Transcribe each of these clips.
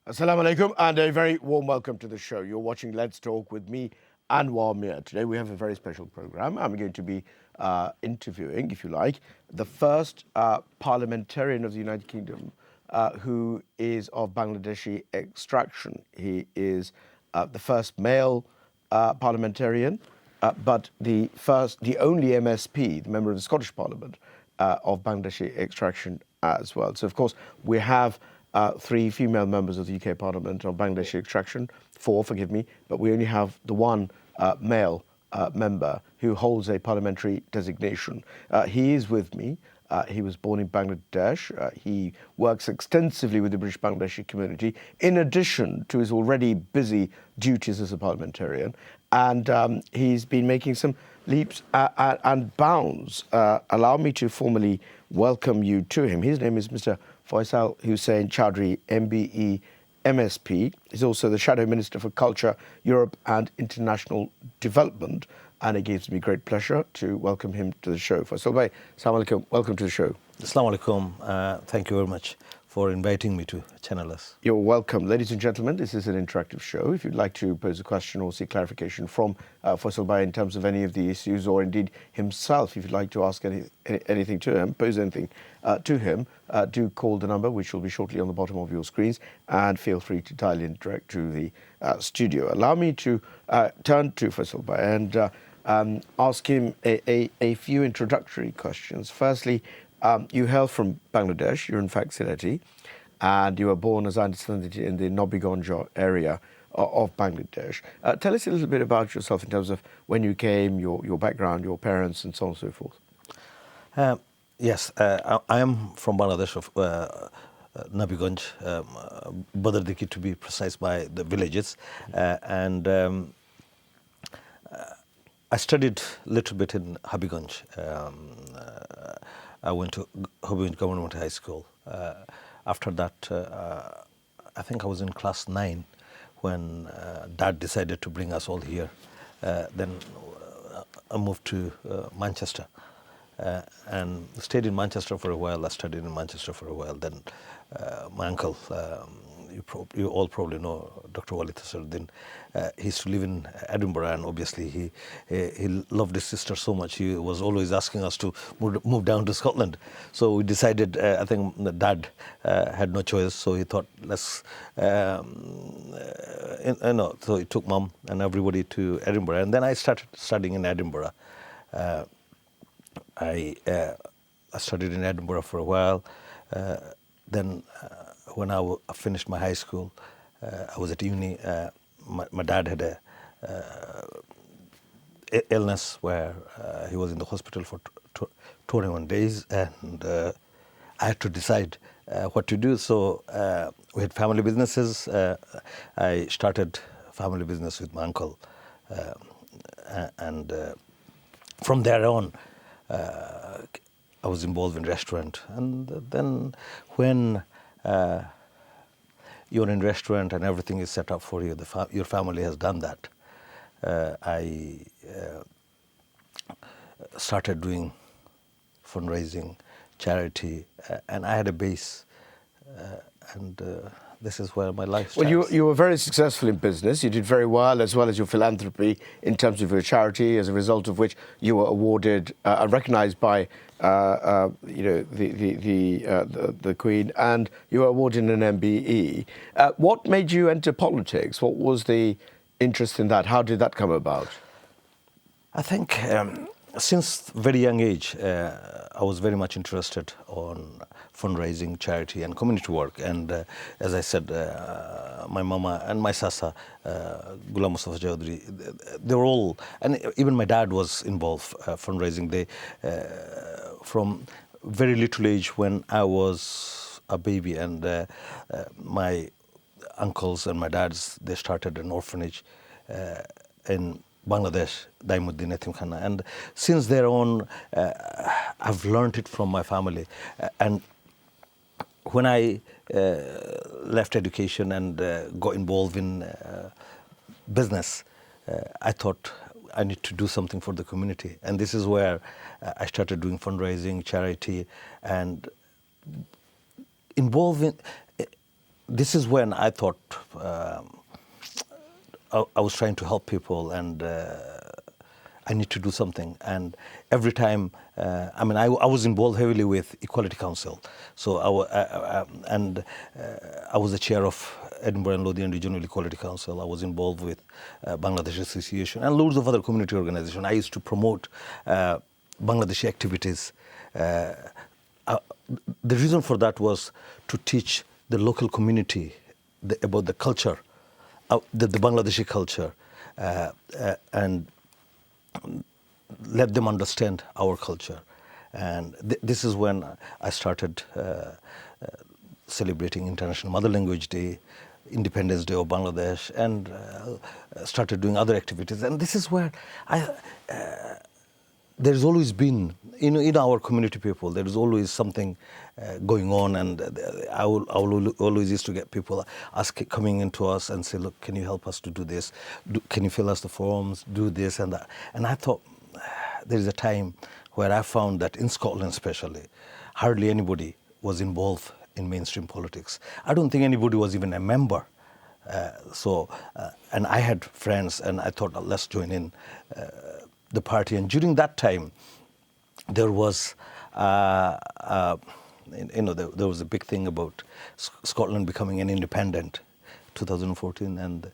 Assalamu alaikum and a very warm welcome to the show. You're watching Let's Talk with me, Anwar Mir. Today we have a very special program. I'm going to be interviewing, if you like, the first parliamentarian of the United Kingdom who is of Bangladeshi extraction. He is the first male parliamentarian, but the only MSP, the member of the Scottish Parliament, of Bangladeshi extraction as well. So, of course, we have three female members of the UK Parliament of Bangladeshi extraction, four, forgive me, but we only have the one male member who holds a parliamentary designation. He is with me. He was born in Bangladesh. He works extensively with the British Bangladeshi community, in addition to his already busy duties as a parliamentarian. And he's been making some leaps and bounds. Allow me to formally welcome you to him. His name is Mr. Faisal Hussain Chowdhury, MBE, MSP. He's also the Shadow Minister for Culture, Europe and International Development. And it gives me great pleasure to welcome him to the show. Faisal bhai, assalamu alaikum. Welcome to the show. Assalamu alaikum. Thank you very much for inviting me to Channel S. You're welcome. Ladies and gentlemen, this is an interactive show. If you'd like to pose a question or seek clarification from Faisal bhai in terms of any of the issues, or indeed himself, if you'd like to ask anything to him, pose anything to him, do call the number, which will be shortly on the bottom of your screens, and feel free to dial in direct to the studio. Allow me to turn to Faisal bhai and ask him a few introductory questions. Firstly, you hail from Bangladesh. You're in fact Sylheti, and you were born, as I understand it, in the Nobigonja area of Bangladesh. Tell us a little bit about yourself in terms of when you came, your background, your parents, and so on and so forth. Yes, I am from Bangladesh, of Nabiganj, Badardiki to be precise, by the villages. And I studied a little bit in Habiganj. I went to Habiganj Government High School. After that, I think I was in class 9 when Dad decided to bring us all here. Then I moved to Manchester and stayed in Manchester for a while. I studied in Manchester for a while. Then my uncle, you all probably know Dr. Walid Tassaruddin. He used to live in Edinburgh, and obviously he loved his sister so much. He was always asking us to move down to Scotland. So we decided, I think Dad had no choice, so he thought, let's, so he took Mum and everybody to Edinburgh. And then I started studying in Edinburgh. I studied in Edinburgh for a while. Then when I finished my high school, I was at uni. My dad had a illness where he was in the hospital for 21 days, and I had to decide what to do. So we had family businesses. I started family business with my uncle, and from there on, I was involved in restaurant. And then when you're in restaurant and everything is set up for you, your family has done that. I started doing fundraising, charity, and I had a base, and this is where my life starts. Well, you were very successful in business. You did very well, as well as your philanthropy in terms of your charity, as a result of which you were awarded, recognized by the Queen, and you were awarded an MBE. What made you enter politics? What was the interest in that? How did that come about? I think since very young age, I was very much interested on fundraising, charity, and community work. And as I said, my mama and my sasa, Ghulam Mustafa Chowdhury, they were all, and even my dad was involved fundraising. They, from very little age, when I was a baby, and my uncles and my dads, they started an orphanage in Bangladesh, Daimuddin Etimkhana. And since their own, I've learned it from my family. And when I left education and got involved in business, I thought I need to do something for the community. And this is where I started doing fundraising, charity, and involving this is when I thought I was trying to help people, and I need to do something. And every time, I mean, I was involved heavily with Equality Council. So I was the chair of Edinburgh and Lothian Regional Equality Council. I was involved with Bangladeshi Association and loads of other community organizations. I used to promote Bangladeshi activities. The reason for that was to teach the local community about the culture, the Bangladeshi culture, and let them understand our culture. And this is when I started celebrating International Mother Language Day, Independence Day of Bangladesh, and started doing other activities. And this is where there's always been, in our community people, there is always something going on, and I will always used to get people coming into us and say, look, can you help us to do this? Can you fill us the forms? Do this and that. And I thought, there is a time where I found that in Scotland especially, hardly anybody was involved in mainstream politics. I don't think anybody was even a member. And I had friends, and I thought, let's join in the party. And during that time, there was, there was a big thing about Scotland becoming an independent, 2014, and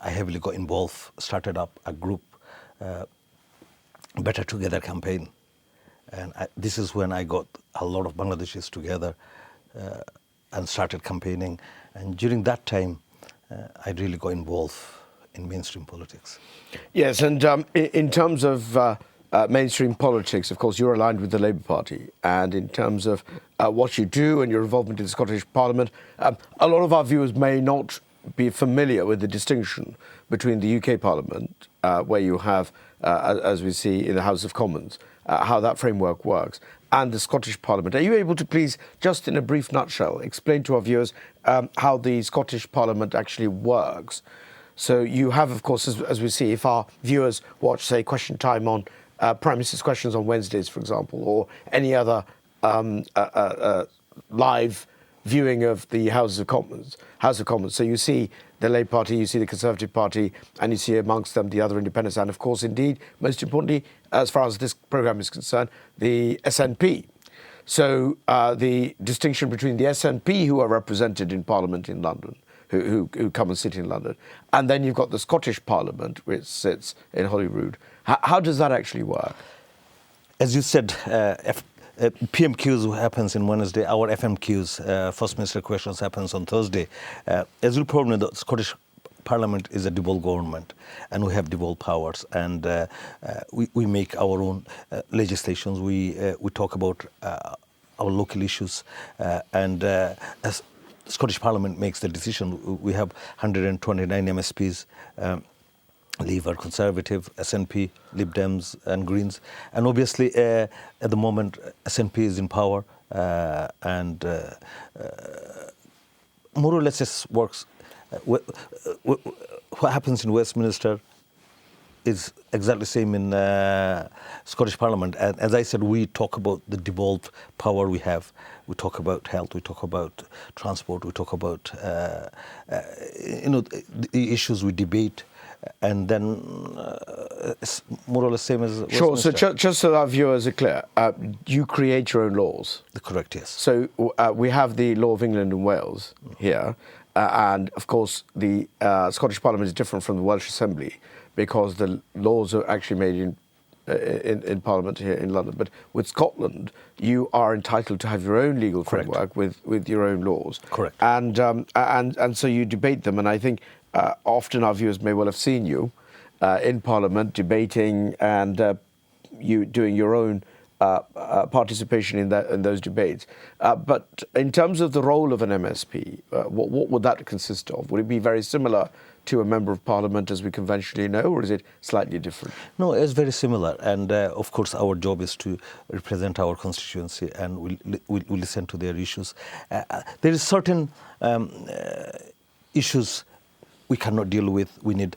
I heavily got involved, started up a group, Better Together campaign. And this is when I got a lot of Bangladeshis together and started campaigning. And during that time, I really got involved in mainstream politics. Yes, and in terms of mainstream politics, of course, you're aligned with the Labour Party. And in terms of what you do and your involvement in the Scottish Parliament, a lot of our viewers may not be familiar with the distinction between the UK Parliament, where you have, as we see in the House of Commons, how that framework works, and the Scottish Parliament. Are you able to please, just in a brief nutshell, explain to our viewers how the Scottish Parliament actually works? So you have, of course, as we see, if our viewers watch, say, Question Time on Prime Minister's Questions on Wednesdays, for example, or any other live viewing of the House of Commons. So you see the Labour Party, you see the Conservative Party, and you see amongst them the other independents, and of course, indeed, most importantly, as far as this programme is concerned, the SNP. So the distinction between the SNP, who are represented in Parliament in London, who come and sit in London, and then you've got the Scottish Parliament, which sits in Holyrood. How does that actually work? As you said, PMQs happens on Wednesday. Our FMQs, First Minister Questions, happens on Thursday. As you probably know, the Scottish Parliament is a devolved government, and we have devolved powers, and we make our own legislations. We talk about our local issues, and as Scottish Parliament makes the decision, we have 129 MSPs. Labour, Conservative, SNP, Lib Dems and Greens. And obviously, at the moment, SNP is in power and more or less this works. What happens in Westminster is exactly the same in Scottish Parliament. And as I said, we talk about the devolved power we have. We talk about health, we talk about transport, we talk about the issues we debate. And then it's more or less same as Sure. Westminster. So just so our viewers are clear, you create your own laws. Correct, yes. So we have the law of England and Wales here, and of course the Scottish Parliament is different from the Welsh Assembly because the laws are actually made in Parliament here in London. But with Scotland, you are entitled to have your own legal framework with your own laws. Correct. And so you debate them, and I think often our viewers may well have seen you in Parliament debating and you doing your own participation in those debates. But in terms of the role of an MSP, what would that consist of? Would it be very similar to a Member of Parliament as we conventionally know, or is it slightly different? No, it's very similar. And of course, our job is to represent our constituency, and we listen to their issues. There is certain issues we cannot deal with. We need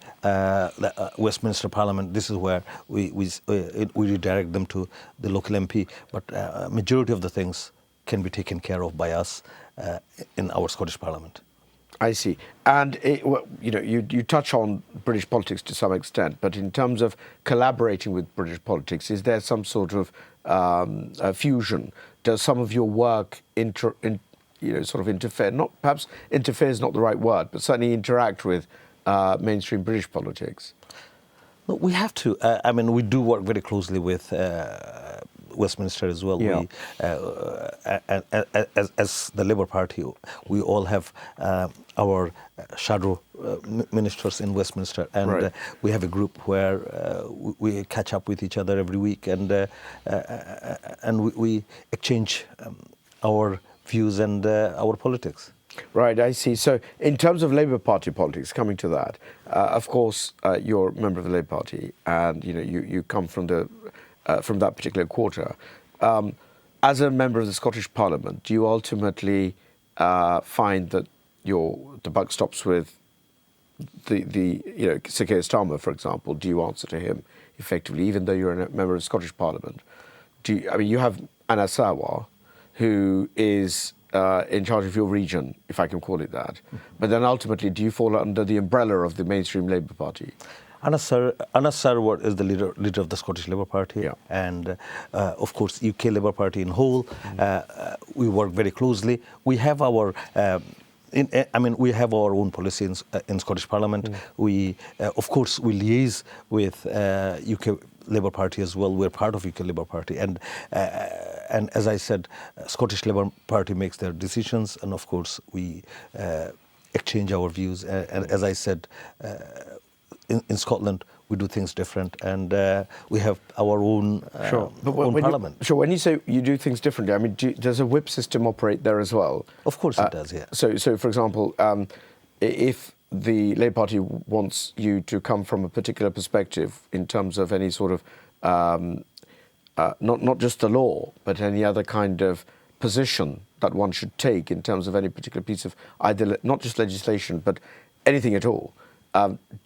Westminster Parliament. This is where we redirect them to the local MP. But majority of the things can be taken care of by us in our Scottish Parliament. I see. And you touch on British politics to some extent, but in terms of collaborating with British politics, is there some sort of fusion? Does some of your work sort of interfere? Not perhaps interfere is not the right word, but certainly interact with mainstream British politics. No, we have to. I mean, we do work very closely with Westminster as well. Yeah. As the Labour Party, we all have our shadow ministers in Westminster, and Right. we have a group where we catch up with each other every week, and we exchange our views and our politics. Right, I see. So in terms of Labour Party politics, coming to that, of course, you're a member of the Labour Party, and you come from that particular quarter. As a member of the Scottish Parliament, do you ultimately find that the buck stops with Sir Keir Starmer, for example? Do you answer to him effectively, even though you're a member of the Scottish Parliament? You have Anna Sarwar, who is in charge of your region, if I can call it that. But then ultimately, do you fall under the umbrella of the mainstream Labour Party? Anna Sarwar is the leader of the Scottish Labour Party, Yeah. and of course UK Labour Party in whole. We work very closely. We have our we have our own policy in Scottish Parliament. We of course we liaise with UK Labour Party as well. We're part of UK Labour Party, and as I said, Scottish Labour Party makes their decisions, and of course we exchange our views. And as I said, in Scotland we do things different, and we have our own, own parliament. So when you say you do things differently, I mean, does a whip system operate there as well? Of course it does, yeah. So for example, if the Labour Party wants you to come from a particular perspective in terms of any sort of, not just the law, but any other kind of position that one should take in terms of any particular piece of either not just legislation, but anything at all,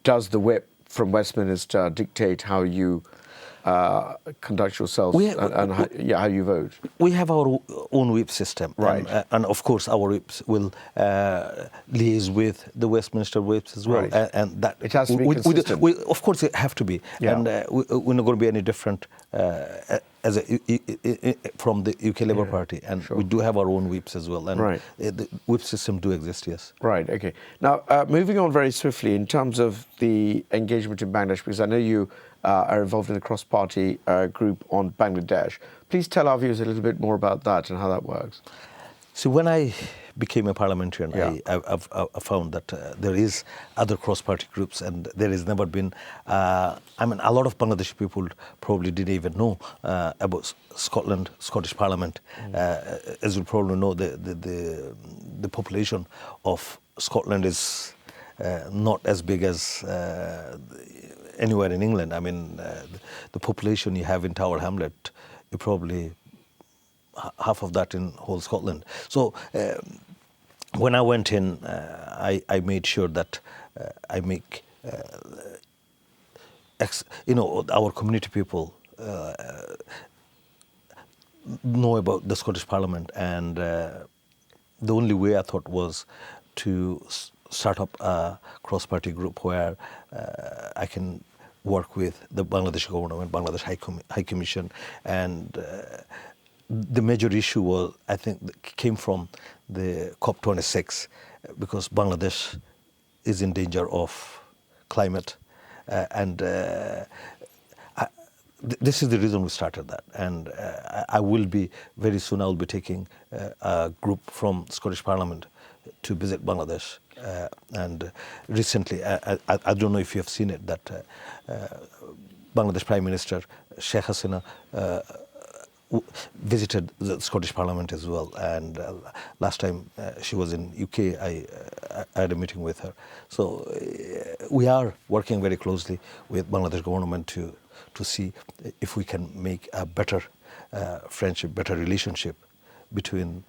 does the whip from Westminster dictate how you conduct yourself and how you vote? We have our own whip system, right? And of course our whips will liaise with the Westminster whips as well, right. And that it has to be consistent. We of course it have to be, yeah. And we're not going to be any different from the UK Labour Party, and sure. We do have our own whips as well, and right. The whip system do exist, yes. Right. Okay. Now, moving on very swiftly in terms of the engagement in Bangladesh, because I know you are involved in a cross-party group on Bangladesh. Please tell our viewers a little bit more about that and how that works. So when I became a parliamentarian, yeah. I found that there is other cross-party groups, and there has never been. I mean, a lot of Bangladeshi people probably didn't even know about Scottish Parliament. As you probably know, the population of Scotland is not as big as anywhere in England. I mean, the population you have in Tower Hamlet, you probably half of that in whole Scotland. So when I went in, I made sure that I make our community people know about the Scottish Parliament, and the only way I thought was to start up a cross-party group where I can work with the Bangladeshi government, Bangladesh High Commission, and the major issue was, I think, came from the COP26, because Bangladesh is in danger of climate, and this is the reason we started that. And I will be very soon. I will be taking a group from Scottish Parliament to visit Bangladesh. And recently, I don't know if you have seen it, that Bangladesh Prime Minister Sheikh Hasina visited the Scottish Parliament as well, and last time she was in UK, I had a meeting with her. So we are working very closely with Bangladesh government to see if we can make a better friendship, better relationship between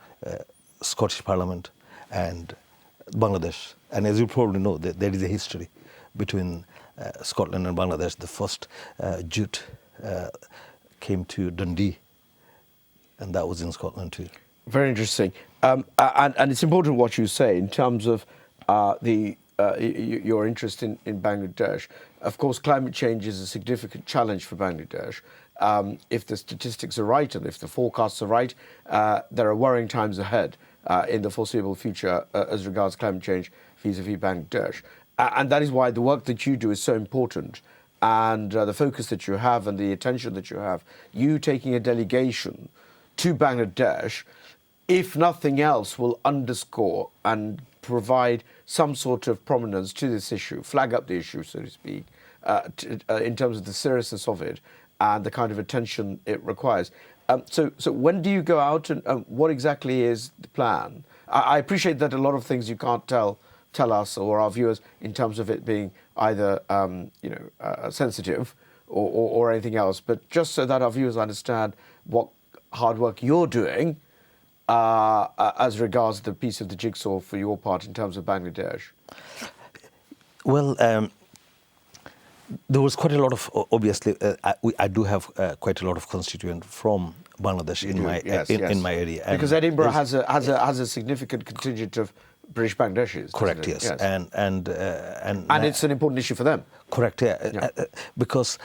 Scottish Parliament and Bangladesh. And as you probably know, there is a history between Scotland and Bangladesh. The first jute came to Dundee, and that was in Scotland too. Very interesting. And it's important what you say in terms of your interest in Bangladesh. Of course, climate change is a significant challenge for Bangladesh. If the statistics are right and if the forecasts are right, there are worrying times ahead in the foreseeable future as regards climate change vis-a-vis Bangladesh. And that is why the work that you do is so important. And the focus that you have and the attention that you have, you taking a delegation to Bangladesh, if nothing else, will underscore and provide some sort of prominence to this issue, flag up the issue, so to speak, in terms of the seriousness of it and the kind of attention it requires. So when do you go out and what exactly is the plan? I appreciate that a lot of things you can't tell us or our viewers in terms of it being either sensitive or anything else, but just so that our viewers understand what hard work you're doing as regards the piece of the jigsaw for your part in terms of Bangladesh. Well, there was quite a lot of, obviously, I do have quite a lot of constituents from Bangladesh in my area. Because Edinburgh has a significant contingent of British Bangladeshis. Correct, yes. And it's an important issue for them. Correct, yeah. Because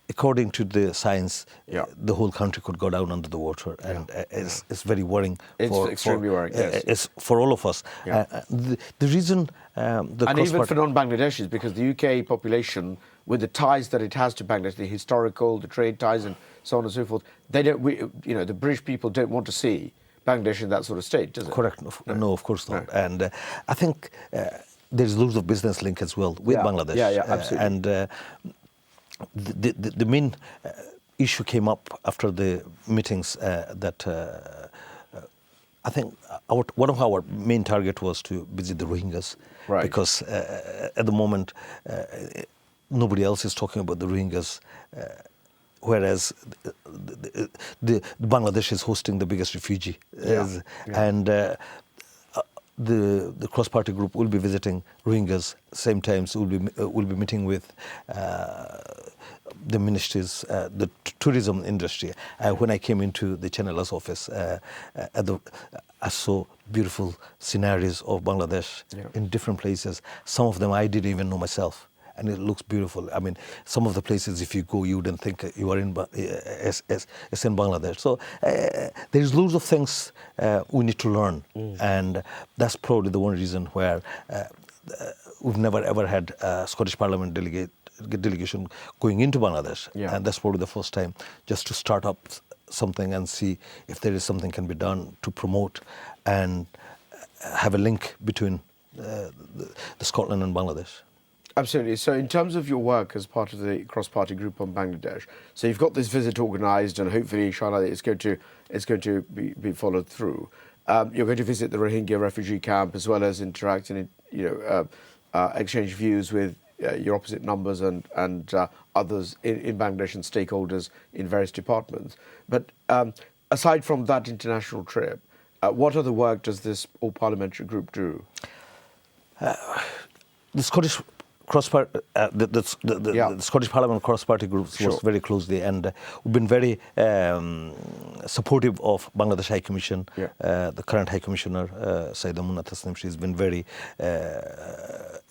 according to the science, the whole country could go down under the water, and it's very worrying. It's extremely worrying, yes. It's for all of us. The reason... and even for non-Bangladeshis, because the UK population, with the ties that it has to Bangladesh, the historical, the trade ties, and so on and so forth, the British people don't want to see Bangladesh in that sort of state, does it? Correct. No, of course not. No. And I think there's loads of business link as well with Bangladesh. Yeah, absolutely. And the main issue came up after the meetings that I think one of our main target was to visit the Rohingyas, because at the moment nobody else is talking about the Rohingyas, whereas the Bangladesh is hosting the biggest refugee, and the cross-party group will be visiting Rohingyas. Same time, so we'll be meeting with the ministries, the tourism industry. When I came into the Channel's office, I saw beautiful scenarios of Bangladesh in different places. Some of them I didn't even know myself, and it looks beautiful. I mean, some of the places, if you go, you wouldn't think you are in Bangladesh. So there's loads of things we need to learn, and that's probably the one reason where we've never ever had a Scottish Parliament delegation going into Bangladesh, and that's probably the first time, just to start up something and see if there is something can be done to promote and have a link between the Scotland and Bangladesh. Absolutely. So in terms of your work as part of the cross-party group on Bangladesh, so you've got this visit organised, and hopefully, inshallah, it's going to be followed through. You're going to visit the Rohingya refugee camp as well as interact and exchange views with your opposite numbers and others in Bangladesh and stakeholders in various departments. But aside from that international trip, what other work does this all-parliamentary group do? The Scottish the Scottish Parliament cross-party groups works very closely, and we've been very supportive of Bangladesh High Commission. The current High Commissioner, Saida Munna Tasnim, she's been very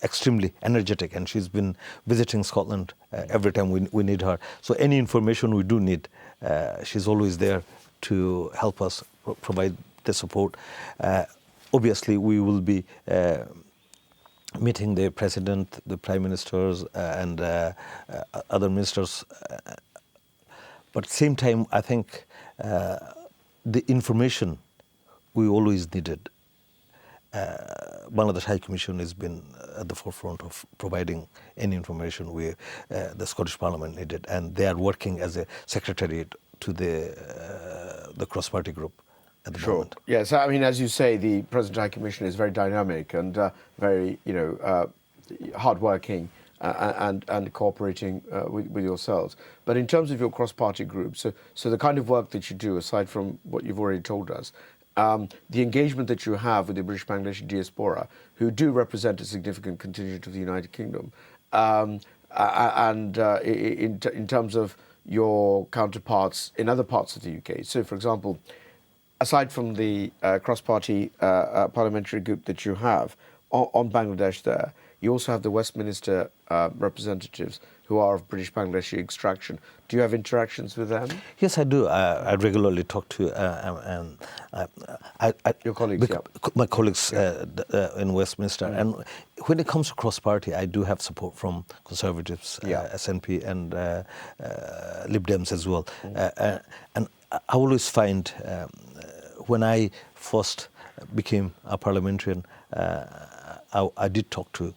extremely energetic, and she's been visiting Scotland every time we need her. So any information we do need, she's always there to help us provide the support. Obviously, we will be meeting the President, the Prime Ministers, and other ministers. But at the same time, I think the information we always needed. Bangladesh High Commission has been at the forefront of providing any information the Scottish Parliament needed, and they are working as a secretariat to the cross-party group at the moment. Yes, I mean, as you say, the President High Commission is very dynamic and very, hardworking and cooperating with yourselves. But in terms of your cross-party group, so the kind of work that you do, aside from what you've already told us, the engagement that you have with the British Bangladeshi diaspora, who do represent a significant contingent of the United Kingdom, and in terms of your counterparts in other parts of the UK. So, for example, aside from the cross-party parliamentary group that you have on Bangladesh there, you also have the Westminster representatives who are of British Bangladeshi extraction. Do you have interactions with them? Yes, I do. I regularly talk to Your colleagues, yeah. my colleagues in Westminster. And when it comes to cross-party, I do have support from Conservatives, SNP, and Lib Dems as well. And I always find when I first became a parliamentarian, I did talk to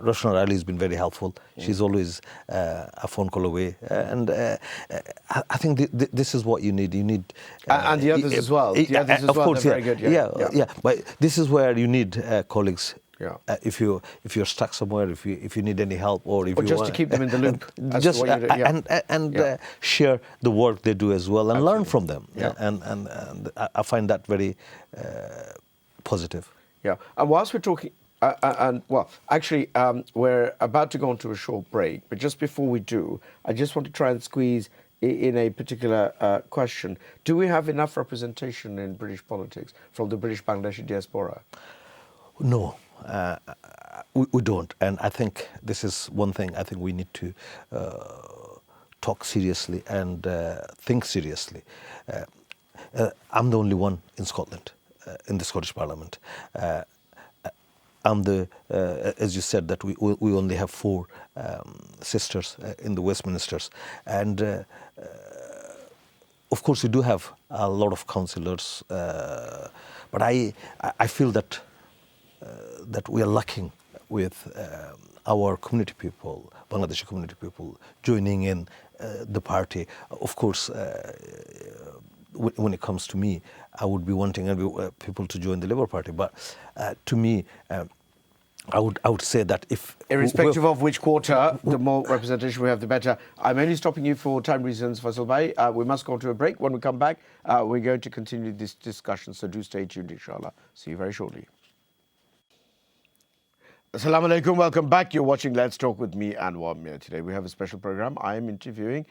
Rashna Ali has been very helpful. She's always a phone call away, and I think this is what you need. You need and the others as well. The others as of well, course, they're very good. Yeah. But this is where you need colleagues. Yeah. If you're stuck somewhere, if you need any help, or if or you just want, to keep them in the loop, just share the work they do as well, and learn from them. Yeah. And I find that very positive. Yeah. And whilst we're talking. Actually, we're about to go on to a short break, but just before we do, I just want to try and squeeze in a particular question. Do we have enough representation in British politics from the British Bangladeshi diaspora? No, we don't. And I think this is one thing I think we need to talk seriously and think seriously. I'm the only one in Scotland, in the Scottish Parliament. I'm as you said, that we only have 4 sisters in the Westminsters, and of course we do have a lot of councillors, but I feel that we are lacking with our community people, Bangladeshi community people, joining in the party. Of course, when it comes to me, I would be wanting people to join the Labour Party. But to me, I would say that if... Irrespective of which quarter, the more representation we have, the better. I'm only stopping you for time reasons, Faisal Bhai. We must go to a break. When we come back, we're going to continue this discussion. So do stay tuned, inshallah. See you very shortly. Assalamu alaikum. Welcome back. You're watching Let's Talk with me, Anwar Mir. Today we have a special program. I am interviewing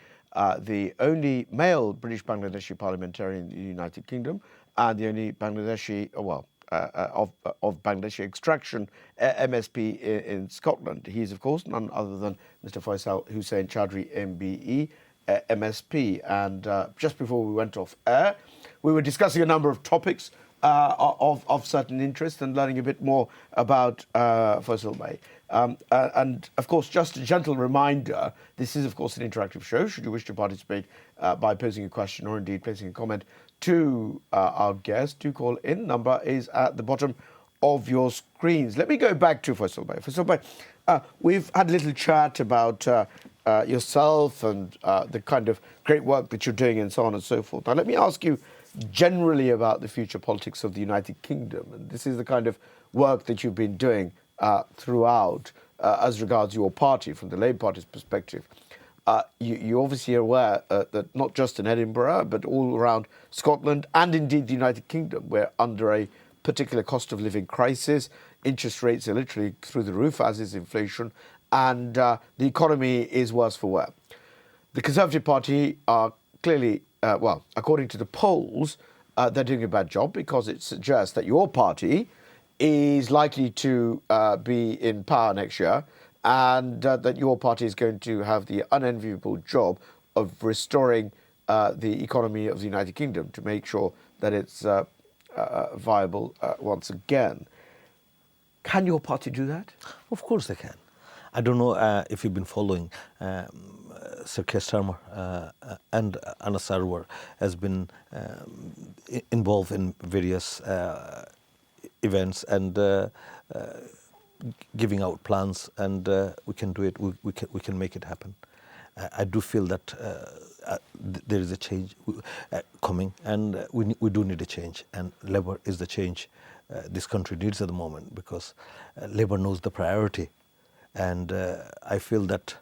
the only male British Bangladeshi parliamentarian in the United Kingdom and the only Bangladeshi, of Bangladeshi extraction, MSP in Scotland. He is, of course, none other than Mr. Faisal Hussain Chowdhury, MBE, MSP. And just before we went off air, we were discussing a number of topics of certain interest and learning a bit more about Faisal Bhai. And of course, just a gentle reminder, this is of course an interactive show. Should you wish to participate by posing a question or indeed placing a comment to our guest, do call in. Number is at the bottom of your screens. Let me go back to Faisal Bhai. Faisal Bhai, we've had a little chat about yourself and the kind of great work that you're doing and so on and so forth. Now let me ask you generally about the future politics of the United Kingdom. And this is the kind of work that you've been doing throughout as regards your party, from the Labour Party's perspective. You obviously are aware that not just in Edinburgh, but all around Scotland and indeed the United Kingdom, we're under a particular cost of living crisis. Interest rates are literally through the roof, as is inflation, and the economy is worse for wear. The Conservative Party are clearly, according to the polls, they're doing a bad job because it suggests that your party is likely to be in power next year, and that your party is going to have the unenviable job of restoring the economy of the United Kingdom to make sure that it's viable once again. Can your party do that? Of course they can. I don't know if you've been following Sir Keir Starmer and Anna Sarwar has been involved in various events and giving out plans, and we can do it. We can make it happen. I do feel that there is a change coming, and we do need a change. And Labour is the change this country needs at the moment, because Labour knows the priority, and I feel that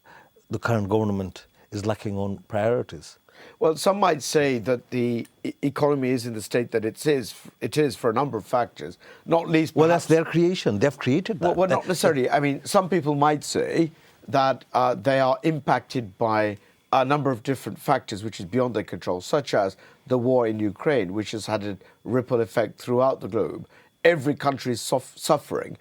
the current government is lacking on priorities. Well, some might say that the economy is in the state that it is for a number of factors, not least perhaps... Well, that's their creation. They've created that. Well, not necessarily. I mean, some people might say that they are impacted by a number of different factors which is beyond their control, such as the war in Ukraine, which has had a ripple effect throughout the globe. Every country is suffering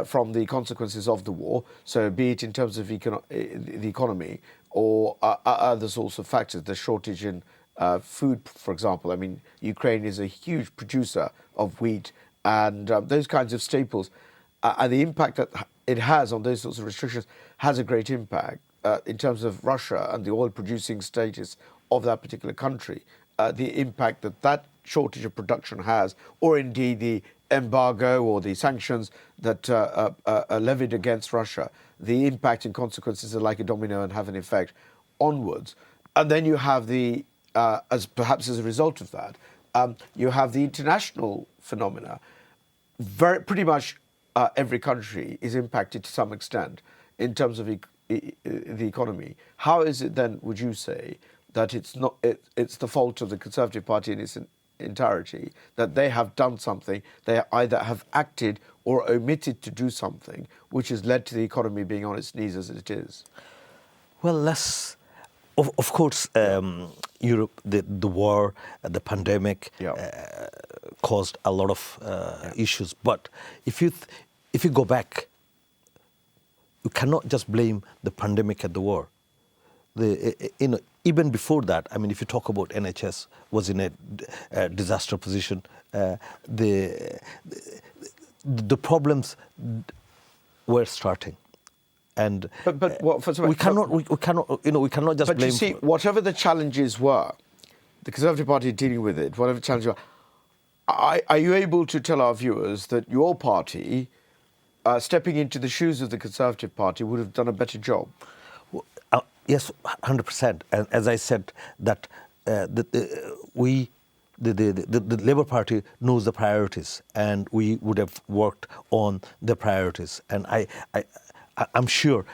from the consequences of the war, so be it in terms of the economy or other sorts of factors, the shortage in food, for example. I mean, Ukraine is a huge producer of wheat and those kinds of staples. And the impact that it has on those sorts of restrictions has a great impact in terms of Russia and the oil-producing status of that particular country. The impact that that shortage of production has, or indeed the embargo or the sanctions that are levied against Russia, the impact and consequences are like a domino and have an effect onwards. And then you have as a result of that, you have the international phenomena. Pretty much every country is impacted to some extent in terms of the economy. How is it then, would you say, that it's the fault of the Conservative Party in its entirety, that they have done something, they either have acted or omitted to do something, which has led to the economy being on its knees as it is? Well, of course, Europe, the war, the pandemic caused a lot of issues. But if you go back, you cannot just blame the pandemic and the war. Even before that, I mean, if you talk about NHS was in a disaster position, the problems were starting. And we cannot just blame. But you see, whatever the challenges were, the Conservative Party dealing with it, whatever the challenges were, are you able to tell our viewers that your party, stepping into the shoes of the Conservative Party, would have done a better job? Yes, 100%. And as I said, that the Labour Party knows the priorities, and we would have worked on the priorities. And I'm sure,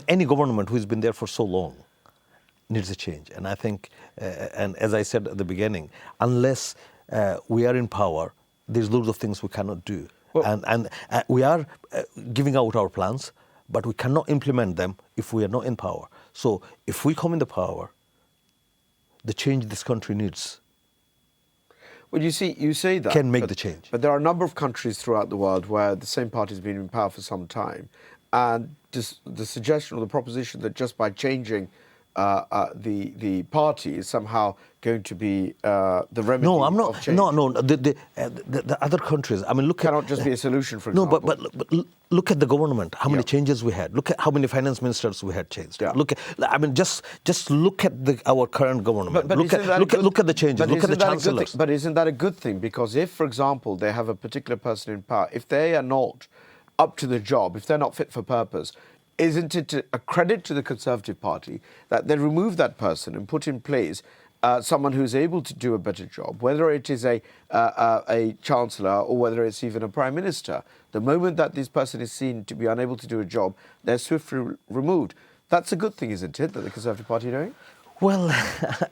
any government who's been there for so long needs a change. And I think, and as I said at the beginning, unless we are in power, there's loads of things we cannot do. Well, and we are giving out our plans, but we cannot implement them if we are not in power. So if we come in the power, the change this country needs. Well, you say that can make the change. But there are a number of countries throughout the world where the same party has been in power for some time, and the suggestion or the proposition that just by changing the party is somehow going to be the remedy. No, I'm not. Of change. No. The other countries. I mean, look. Cannot just be a solution, for example. No, but look at the government. How many changes we had. Look at how many finance ministers we had changed. Yeah. Look at. Just look at our current government. But look at the changes. Look at the chancellors. But isn't that a good thing? Because if, for example, they have a particular person in power, if they are not up to the job, if they're not fit for purpose, isn't it a credit to the Conservative Party that they remove that person and put in place someone who's able to do a better job, whether it is a chancellor or whether it's even a prime minister? The moment that this person is seen to be unable to do a job, they're swiftly removed. That's a good thing, isn't it, that the Conservative Party are doing? Well,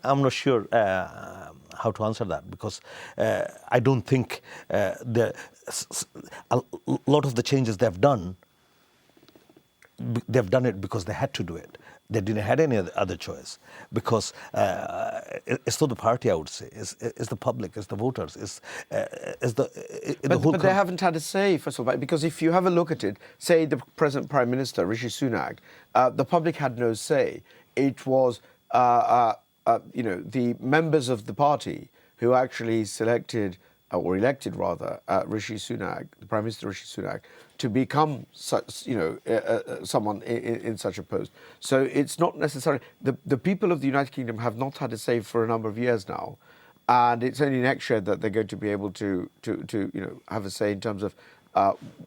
I'm not sure how to answer that, because I don't think a lot of the changes they've done it because they had to do it. They didn't have any other choice, because it's not the party, I would say. It's the public, it's the voters, it's the whole. But they haven't had a say, first of all, because if you have a look at it, say the present Prime Minister, Rishi Sunak, the public had no say. It was, the members of the party who actually selected, or elected rather, Rishi Sunak, the Prime Minister Rishi Sunak, to become such, someone in such a post. So it's not necessarily the people of the United Kingdom have not had a say for a number of years now, and it's only next year that they're going to be able to have a say in terms of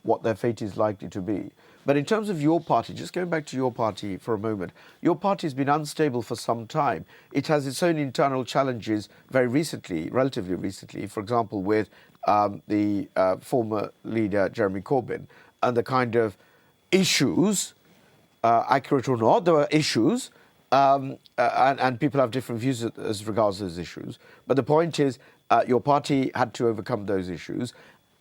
what their fate is likely to be. But in terms of your party, just going back to your party for a moment, your party has been unstable for some time. It has its own internal challenges relatively recently, for example, with the former leader, Jeremy Corbyn, and the kind of issues, accurate or not, there were issues, and people have different views as regards those issues. But the point is, your party had to overcome those issues.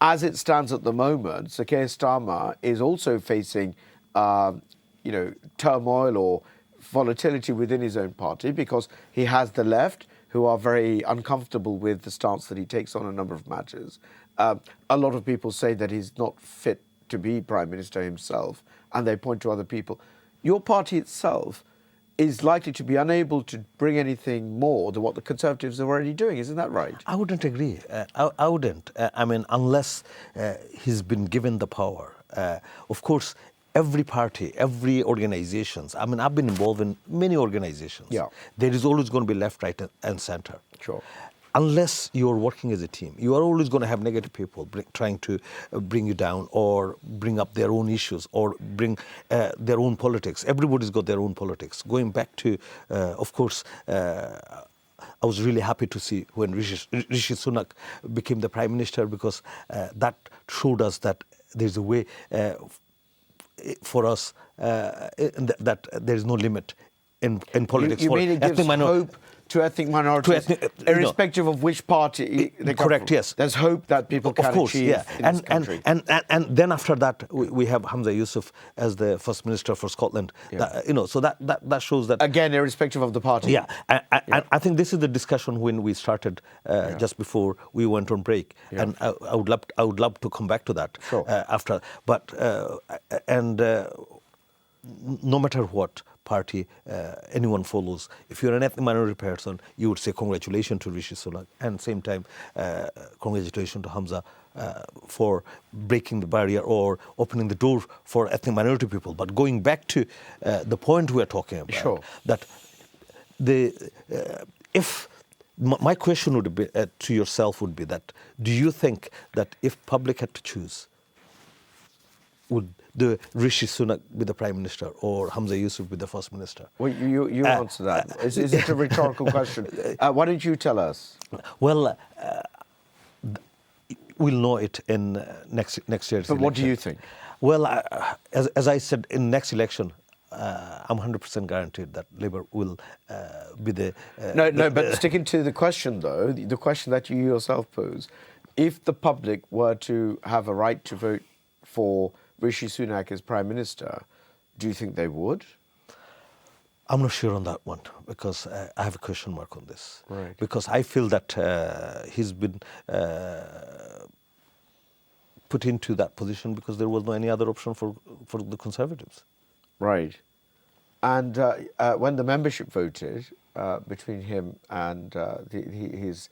As it stands at the moment, Sir Keir Starmer is also facing, turmoil or volatility within his own party, because he has the left, who are very uncomfortable with the stance that he takes on a number of matters. A lot of people say that he's not fit to be Prime Minister himself, and they point to other people. Your party itself is likely to be unable to bring anything more than what the Conservatives are already doing. Isn't that right? I wouldn't agree. I wouldn't. I mean, unless he's been given the power. Of course, every party, every organizations. I mean, I've been involved in many organizations. Yeah. There is always going to be left, right, and center. Sure. Unless you're working as a team, you are always going to have negative people trying to bring you down or bring up their own issues or bring their own politics. Everybody's got their own politics. Going back to, of course, I was really happy to see when Rishi Sunak became the Prime Minister, because that showed us that there's a way for us that there is no limit in politics. You mean it gives hope to ethnic minorities, irrespective of which party they come correct, from? yes. There's hope that people can achieve in this country. And then after that, we have Hamza Yusuf as the First Minister for Scotland. Yeah. So that shows that... Again, irrespective of the party. Yeah, and I think this is the discussion when we started just before we went on break. Yeah. And I would love to come back to that Sure. after. But, no matter what party anyone follows, if you're an ethnic minority person, you would say congratulations to Rishi Sunak, and same time congratulations to Hamza for breaking the barrier or opening the door for ethnic minority people. But going back to the point we're talking about, sure. that my question would be to yourself would be that, do you think that if public had to choose, would the Rishi Sunak be the Prime Minister or Hamza Yusuf be the First Minister? Well, you answer that. Is it a rhetorical question? Why don't you tell us? Well, we'll know it in next year's election. But what do you think? Well, as I said, in next election, I'm 100% guaranteed that Labour will be the... but sticking to the question, though, the question that you yourself pose, if the public were to have a right to vote for Rishi Sunak as Prime Minister, do you think they would? I'm not sure on that one, because I have a question mark on this. Right. Because I feel that he's been put into that position because there was no any other option for the Conservatives. Right. And when the membership voted between him and his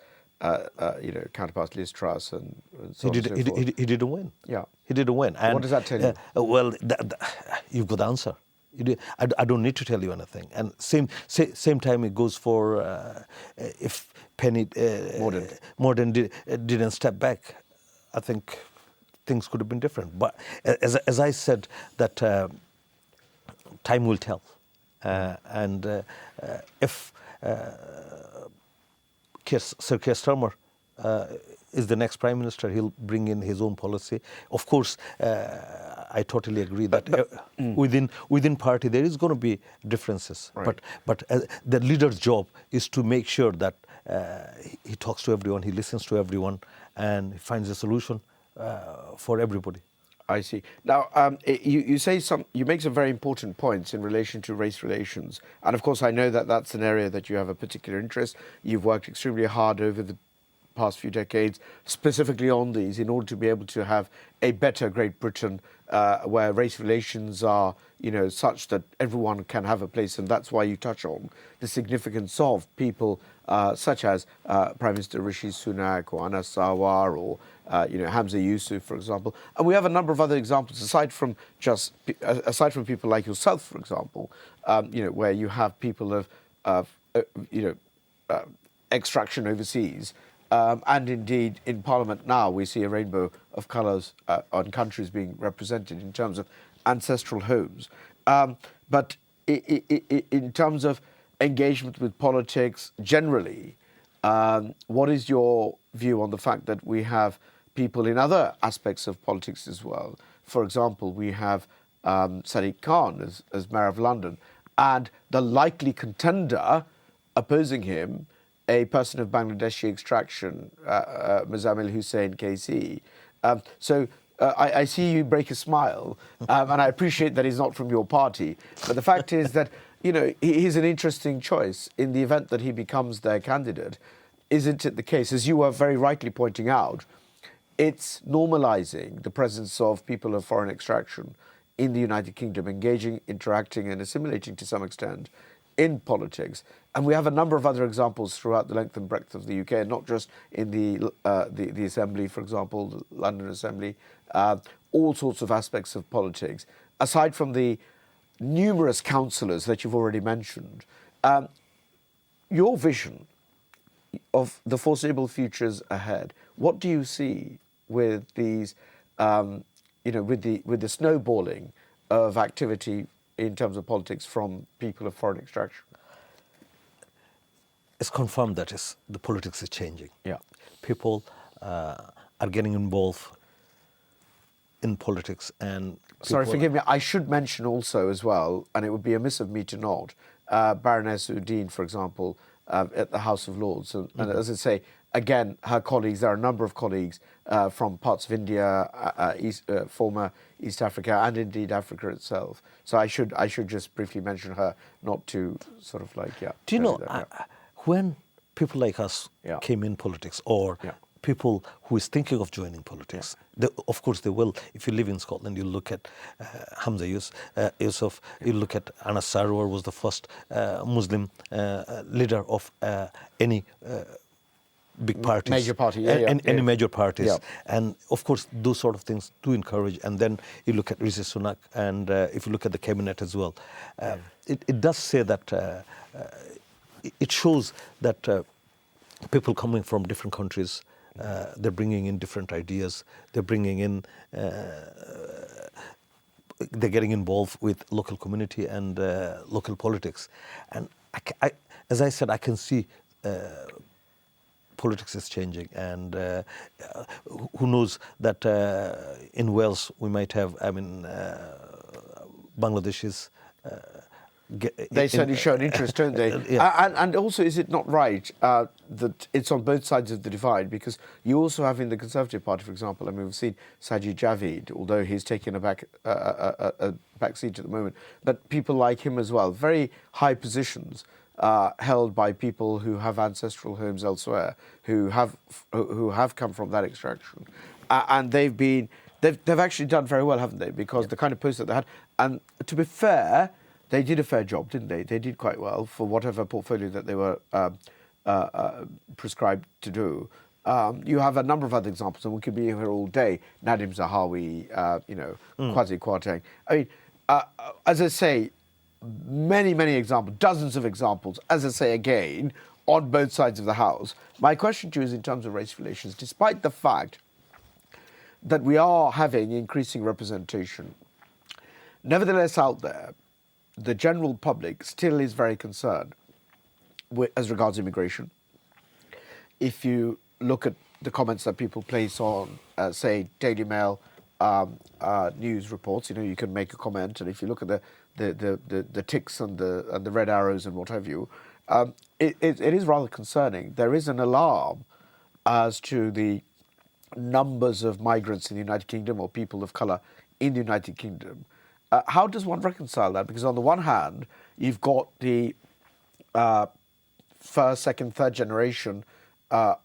counterparts Liz Truss and so he didn't win. Yeah. He didn't win. And what does that tell you? Well, you've got the answer. I don't need to tell you anything. And same time it goes for if Penny Mordaunt didn't step back, I think things could have been different. But as I said, that time will tell. And if Sir Keir Starmer is the next Prime Minister, he'll bring in his own policy. Of course, I totally agree that within party there is going to be differences. Right. But the leader's job is to make sure that he talks to everyone, he listens to everyone, and he finds a solution for everybody. I see. Now, you make some very important points in relation to race relations, and of course, I know that that's an area that you have a particular interest. You've worked extremely hard over the past few decades, specifically on these, in order to be able to have a better Great Britain, where race relations are, such that everyone can have a place, and that's why you touch on the significance of people such as Prime Minister Rishi Sunak or Anas Sarwar or Hamza Yusuf, for example. And we have a number of other examples aside from people like yourself, for example, where you have people of extraction overseas. And indeed, in Parliament now, we see a rainbow of colours on countries being represented in terms of ancestral homes. But in terms of engagement with politics generally, what is your view on the fact that we have people in other aspects of politics as well? For example, we have Sadiq Khan as Mayor of London, and the likely contender opposing him, a person of Bangladeshi extraction, Muzammil Hussain KC. So I see you break a smile, and I appreciate that he's not from your party. But the fact is that he's an interesting choice in the event that he becomes their candidate. Isn't it the case, as you were very rightly pointing out, it's normalizing the presence of people of foreign extraction in the United Kingdom, engaging, interacting, and assimilating to some extent in politics. And we have a number of other examples throughout the length and breadth of the UK, not just in the Assembly, for example, the London Assembly, all sorts of aspects of politics. Aside from the numerous councillors that you've already mentioned, your vision of the foreseeable futures ahead, what do you see with these, with the snowballing of activity in terms of politics from people of foreign extraction? It's confirmed that the politics is changing. Yeah. People are getting involved in politics, and sorry, forgive me. I should mention also as well, and it would be amiss of me to not, Baroness Udine, for example, at the House of Lords, and as I say, again, her colleagues. There are a number of colleagues from parts of India, former East Africa, and indeed Africa itself. So I should just briefly mention her, not to sort of like Do you know that, when people like us came in politics, or people who is thinking of joining politics, of course they will. If you live in Scotland, you look at Hamza Yusuf, you look at Anas Sarwar was the first Muslim leader of any big parties. Major party, any major parties. Yeah. And of course, those sort of things do encourage. And then you look at Rishi Sunak, and if you look at the cabinet as well, it does say that, it shows that people coming from different countries, they're bringing in different ideas, they're bringing in, they're getting involved with local community and local politics. And as I said, I can see politics is changing, and who knows that in Wales we might have, Bangladeshis. They certainly show an interest, don't they? And also, is it not right that it's on both sides of the divide? Because you also have in the Conservative Party, for example, we've seen Sajid Javid, although he's taken a back seat at the moment, but people like him as well, very high positions held by people who have ancestral homes elsewhere, who have come from that extraction, and they've actually done very well, haven't they? Because the kind of posts that they had, and to be fair, they did a fair job, didn't they? They did quite well for whatever portfolio that they were prescribed to do. You have a number of other examples, and we could be here all day. Nadim Zahawi, Kwasi Kwarteng. I mean, as I say, many, many examples, dozens of examples, as I say again, on both sides of the house. My question to you is in terms of race relations, despite the fact that we are having increasing representation, nevertheless out there, the general public still is very concerned as regards immigration. If you look at the comments that people place on, say, Daily Mail news reports, you can make a comment, and if you look at the ticks and the red arrows and what have you, it is rather concerning. There is an alarm as to the numbers of migrants in the United Kingdom, or people of colour in the United Kingdom. How does one reconcile that? Because on the one hand, you've got the first, second, third generation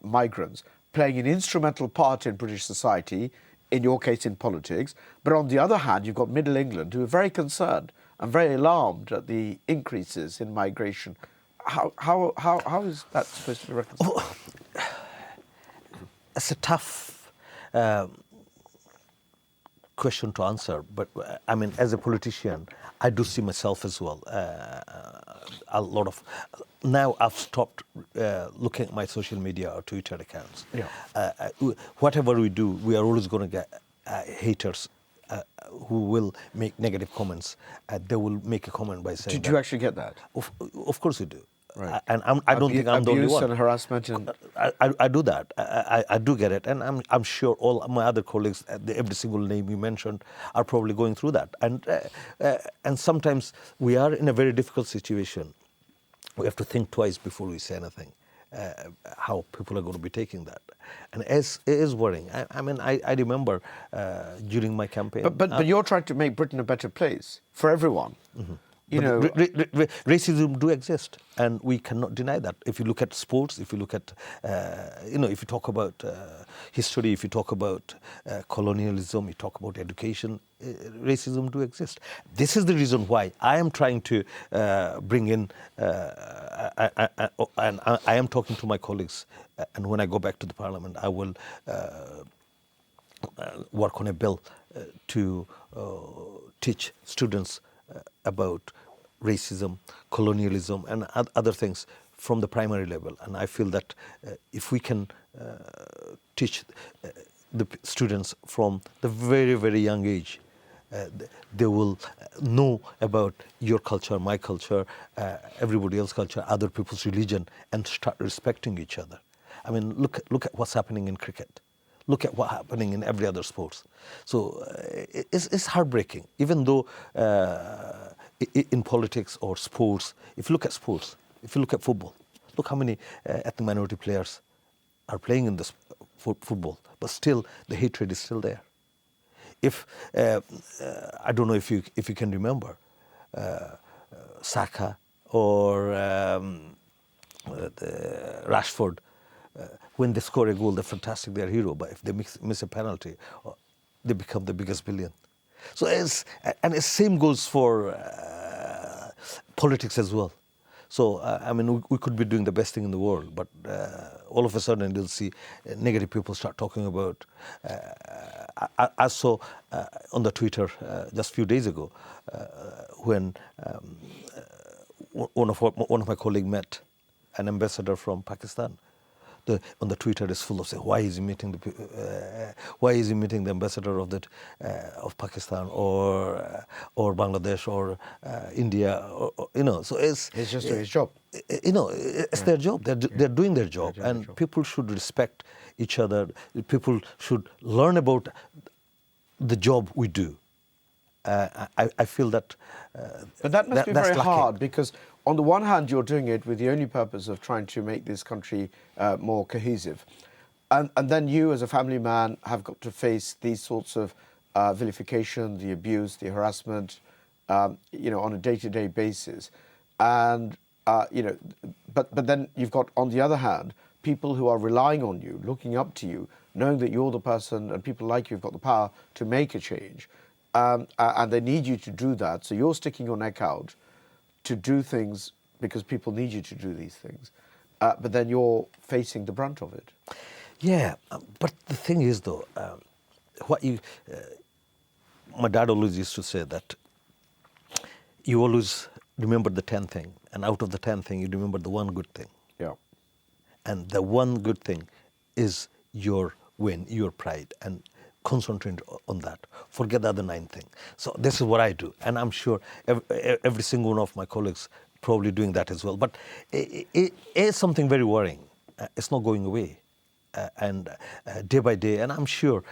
migrants playing an instrumental part in British society, in your case in politics, but on the other hand, you've got Middle England who are very concerned and very alarmed at the increases in migration. How is that supposed to be reconciled? Oh, it's a tough question to answer, but as a politician, I do see myself as well. A lot of now I've stopped looking at my social media or Twitter accounts. Whatever we do, we are always going to get haters who will make negative comments. They will make a comment by saying. Did you actually get that? Of course we do. Right. And I don't think I'm the only one. Abuse and harassment. And I do that. I do get it. And I'm sure all my other colleagues, every single name you mentioned, are probably going through that. And sometimes we are in a very difficult situation. We have to think twice before we say anything, how people are going to be taking that. And it is worrying. I remember during my campaign. But you're trying to make Britain a better place for everyone. Mm-hmm. Racism do exist, and we cannot deny that. If you look at sports, if you look at, if you talk about history, if you talk about colonialism, you talk about education, racism do exist. This is the reason why I am trying to bring in, and I am talking to my colleagues, and when I go back to the parliament, I will work on a bill to teach students about racism, colonialism, and other things from the primary level. And I feel that if we can teach the students from the very, very young age, they will know about your culture, my culture, everybody else's culture, other people's religion, and start respecting each other. I mean, look at what's happening in cricket. Look at what's happening in every other sports. So it's heartbreaking, even though in politics or sports, if you look at sports, if you look at football, look how many ethnic minority players are playing in this football, but still the hatred is still there. If I don't know if you can remember Saka or Rashford, when they score a goal, they're fantastic, they're a hero. But if they miss a penalty, they become the biggest villain. So the same goes for politics as well. So I mean, we could be doing the best thing in the world, but all of a sudden you'll see negative people start talking about. I saw on the Twitter just a few days ago when one of my colleagues met an ambassador from Pakistan. On the Twitter is full of say, why is he meeting the ambassador of Pakistan or Bangladesh or India, so it's just doing his job. It's their job. They're doing their job, and people should respect each other. People should learn about the job we do. I feel that. But that must be very hard, because on the one hand, you're doing it with the only purpose of trying to make this country more cohesive. And then you, as a family man, have got to face these sorts of vilification, the abuse, the harassment, on a day-to-day basis. And, but then you've got, on the other hand, people who are relying on you, looking up to you, knowing that you're the person, and people like you have got the power to make a change. And they need you to do that. So you're sticking your neck out to do things because people need you to do these things. But then you're facing the brunt of it. Yeah, but the thing is, though, my dad always used to say that you always remember the 10th thing, and out of the 10th thing, you remember the one good thing. Yeah. And the one good thing is your win, your pride, and concentrate on that. Forget the other 9 things. So this is what I do, and I'm sure every single one of my colleagues probably doing that as well. But it is something very worrying. It's not going away, and day by day. And I'm sure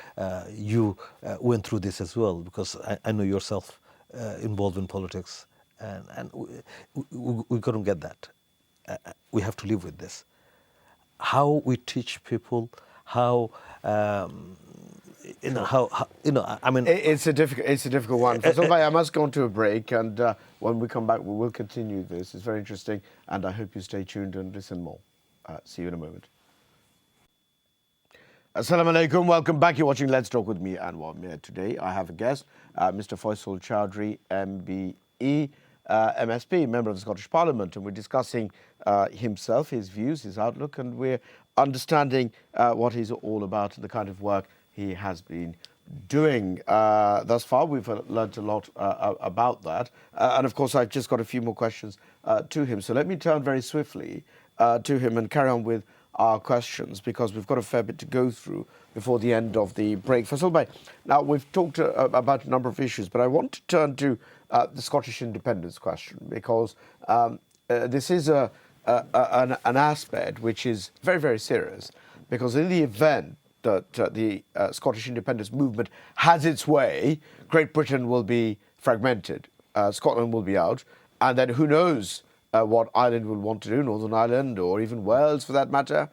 you went through this as well, because I know yourself involved in politics, and we couldn't get that. We have to live with this. How we teach people, how. I mean, it's a difficult one. For somebody, I must go on to a break, and when we come back, we will continue this. It's very interesting, and I hope you stay tuned and listen more. See you in a moment. Assalamu alaikum. Welcome back. You're watching Let's Talk with me, Anwar Mir. Today, I have a guest, Mr. Faisal Chowdhury, MBE, MSP, member of the Scottish Parliament, and we're discussing himself, his views, his outlook, and we're understanding what he's all about and the kind of work he has been doing thus far. We've learned a lot about that. And of course, I've just got a few more questions to him. So let me turn very swiftly to him and carry on with our questions, because we've got a fair bit to go through before the end of the break. Faisal Bhai, now we've talked about a number of issues, but I want to turn to the Scottish independence question, because this is an aspect which is very, very serious, because in the event that the Scottish independence movement has its way, Great Britain will be fragmented, Scotland will be out, and then who knows what Ireland will want to do, Northern Ireland or even Wales for that matter.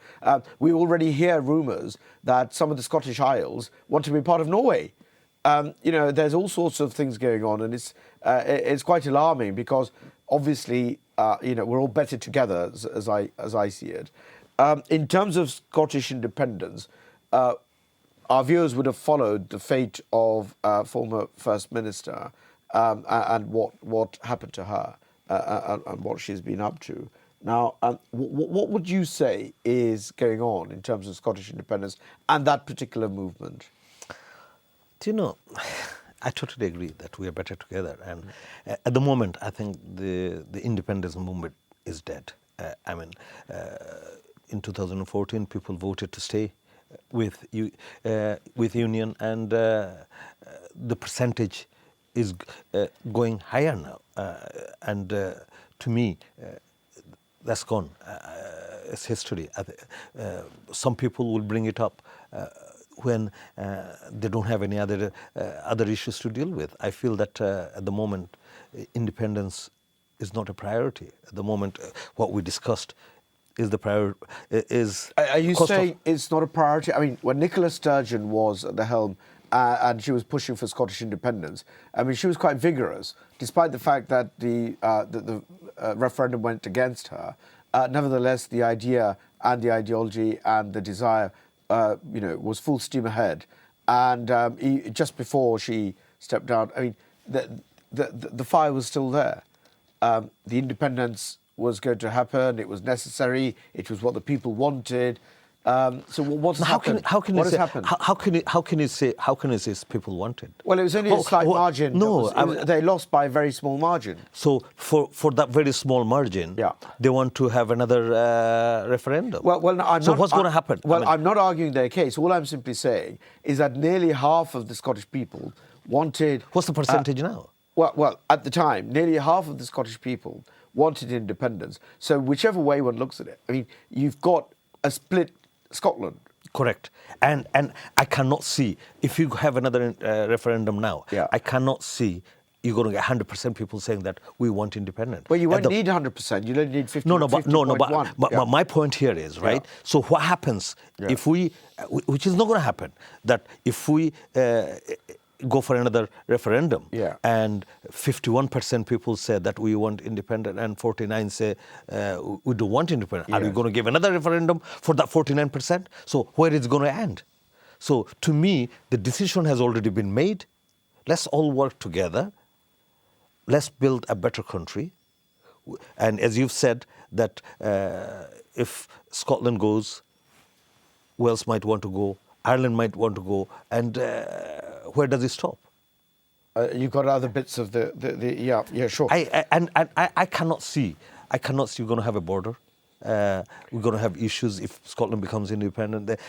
We already hear rumours that some of the Scottish Isles want to be part of Norway. there's all sorts of things going on, and it's quite alarming because obviously, we're all better together as I see it. In terms of Scottish independence, our viewers would have followed the fate of former First Minister and what happened to her and what she's been up to. Now, what would you say is going on in terms of Scottish independence and that particular movement? Do you know, I totally agree that we are better together. And at the moment, I think the independence movement is dead. In 2014, people voted to stay with Union, and the percentage is going higher now. To me, that's gone. It's history. Some people will bring it up when they don't have any other issues to deal with. I feel that at the moment, independence is not a priority. At the moment, what we discussed is the priority. Are you saying it's not a priority? I mean, when Nicola Sturgeon was at the helm and she was pushing for Scottish independence, I mean, she was quite vigorous, despite the fact that the referendum went against her. Nevertheless, the idea and the ideology and the desire, was full steam ahead. And just before she stepped down, I mean, the fire was still there. The independence was going to happen. It was necessary. It was what the people wanted. So what's happened? How can you say people wanted? Well, it was only a slight margin. No, they lost by a very small margin. So for that very small margin, they want to have another referendum. Well, what's going to happen? Well, I'm not arguing their case. All I'm simply saying is that nearly half of the Scottish people wanted. What's the percentage now? Well, at the time, nearly half of the Scottish people wanted independence. So whichever way one looks at it, I mean, you've got a split Scotland. Correct. And I cannot see, if you have another referendum now, I cannot see you're going to get 100% people saying that we want independence. Well, you won't need 100%. You only need 50. But my point here is, right? So what happens if we, which is not going to happen, that if we go for another referendum and 51% people say that we want independent and 49 say we don't want independent, are we going to give another referendum for that 49%? So where is it going to end? So to me, the decision has already been made. Let's all work together. Let's build a better country. And as you've said, that if Scotland goes, Wales might want to go, Ireland might want to go, and where does it stop? You've got other bits of sure. I cannot see we're going to have a border. We're going to have issues if Scotland becomes independent.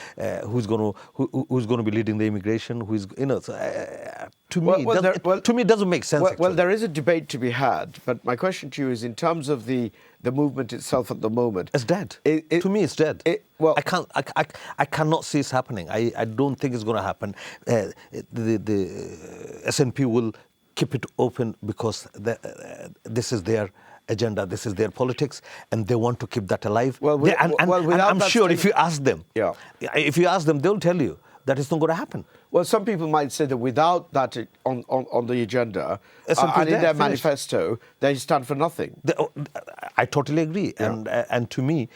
Who's going to be leading the immigration? To me, it doesn't make sense. Well, there is a debate to be had, but my question to you is, in terms of the movement itself at the moment, it's dead. To me, it's dead. I cannot see it happening. I don't think it's going to happen. The SNP will keep it open because this is their agenda, this is their politics, and they want to keep that alive. I'm sure if you ask them, they'll tell you that it's not going to happen. Well, some people might say that without that on the agenda and in their manifesto, they stand for nothing. I totally agree, and to me,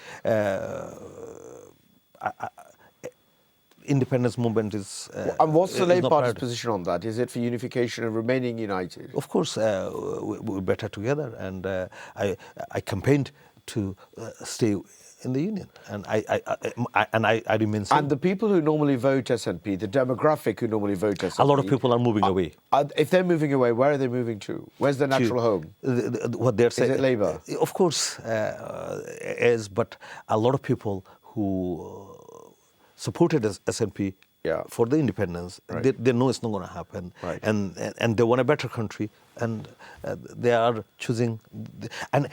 independence movement is. And what's the Labour Party's position on that? Is it for unification and remaining united? Of course, we're better together, and I campaigned to stay in the union, and I remain. And the people who normally vote SNP, the demographic who normally vote SNP, a lot of people are moving away. If they're moving away, where are they moving to? Where's their natural home? What they're saying. Is it Labour? Of course, but a lot of people who supported SNP for the independence, they know it's not going to happen, and they want a better country, and they are choosing. And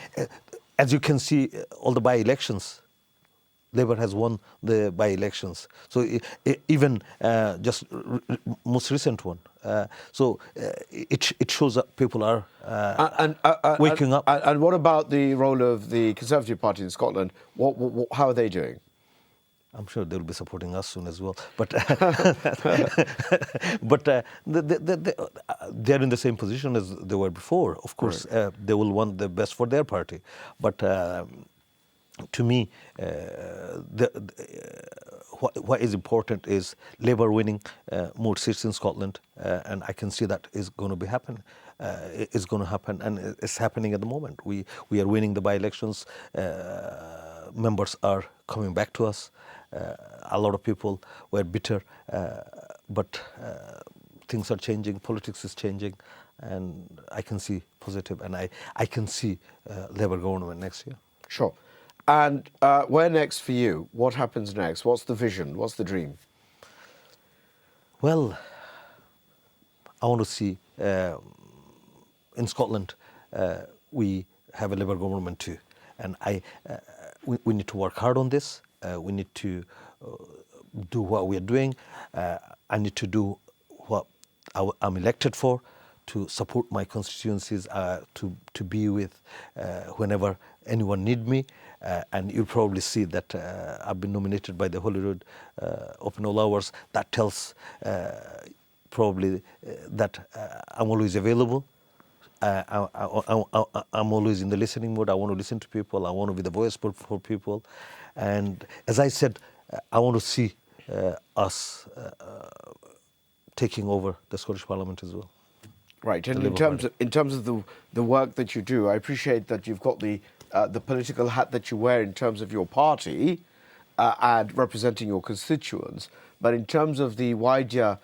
as you can see, all the by-elections, Labour has won the by-elections. So even just most recent one. So it shows that people are waking up. And what about the role of the Conservative Party in Scotland? How are they doing? I'm sure they'll be supporting us soon as well. But but they're in the same position as they were before. Of course, they will want the best for their party. But to me, what is important is Labour winning more seats in Scotland, and I can see that is going to be happen. It's going to happen, and it's happening at the moment. We are winning the by-elections. Members are coming back to us. A lot of people were bitter, but things are changing. Politics is changing, and I can see positive, and I can see Labour government next year. Sure. And where next for you? What happens next? What's the vision? What's the dream? Well, I want to see in Scotland we have a Labour government too, and we need to work hard on this. We need to do what we are doing. I need to do what I'm elected for, to support my constituencies, to be with whenever anyone need me. And you'll probably see that I've been nominated by the Holyrood Open All Hours. That tells probably that I'm always available. I'm always in the listening mode. I want to listen to people. I want to be the voice for people. And as I said, I want to see us taking over the Scottish Parliament as well. Right, and in terms of the work that you do, I appreciate that you've got the political hat that you wear in terms of your party and representing your constituents. But in terms of the wider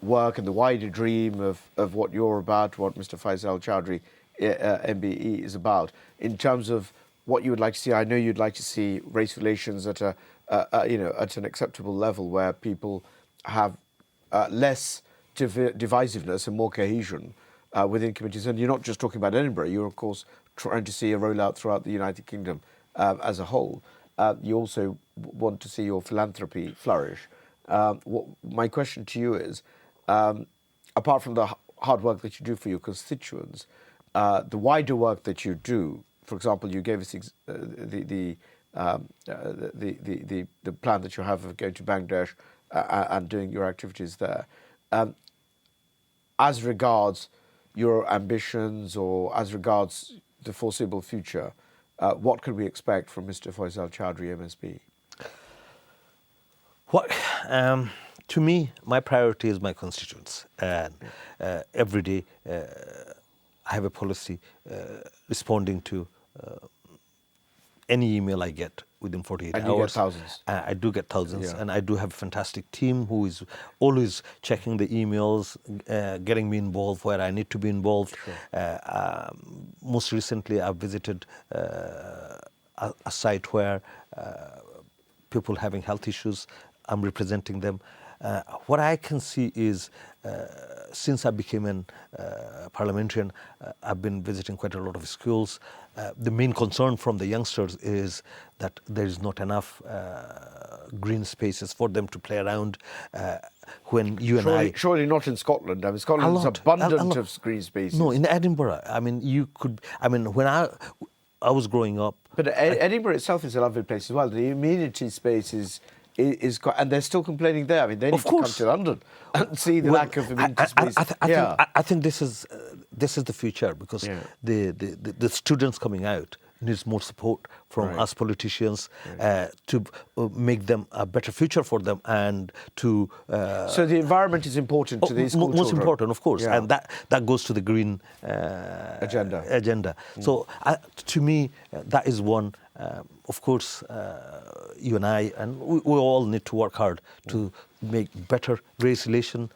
work and the wider dream of what you're about, what Mr. Faisal Chowdhury, MBE, is about, in terms of what you would like to see, I know you'd like to see race relations at at an acceptable level where people have less divisiveness and more cohesion within communities. And you're not just talking about Edinburgh, you're of course trying to see a rollout throughout the United Kingdom as a whole. You also want to see your philanthropy flourish. My question to you is, apart from the hard work that you do for your constituents, the wider work that you do, for example, you gave us the plan that you have of going to Bangladesh and doing your activities there. As regards your ambitions or as regards the foreseeable future, what could we expect from Mr. Faisal Chowdhury, MSP? To me, my priority is my constituents. And every day I have a policy responding to any email I get within 48 hours. And you get thousands. I do get thousands, Yeah. and I do have a fantastic team who is always checking the emails, getting me involved where I need to be involved. Sure. Most recently, I've visited a site where people having health issues, I'm representing them. What I can see is, since I became a parliamentarian, I've been visiting quite a lot of schools. The main concern from the youngsters is that there is not enough green spaces for them to play around. When you and I... Surely not in Scotland. I mean, Scotland is abundant of green spaces. No, in Edinburgh. I mean, when I was growing up... But Edinburgh itself is a lovely place as well. The amenity space is quite, and they're still complaining there. I mean, they need to come to London and see the lack of amenity space. I think this is the future, because the students coming out needs more support from us politicians to make them a better future for them, and to... so the environment is important to these school most children. important, of course, and that goes to the green agenda. So to me, that is one. Of course, you and I, and we all need to work hard to make better race relation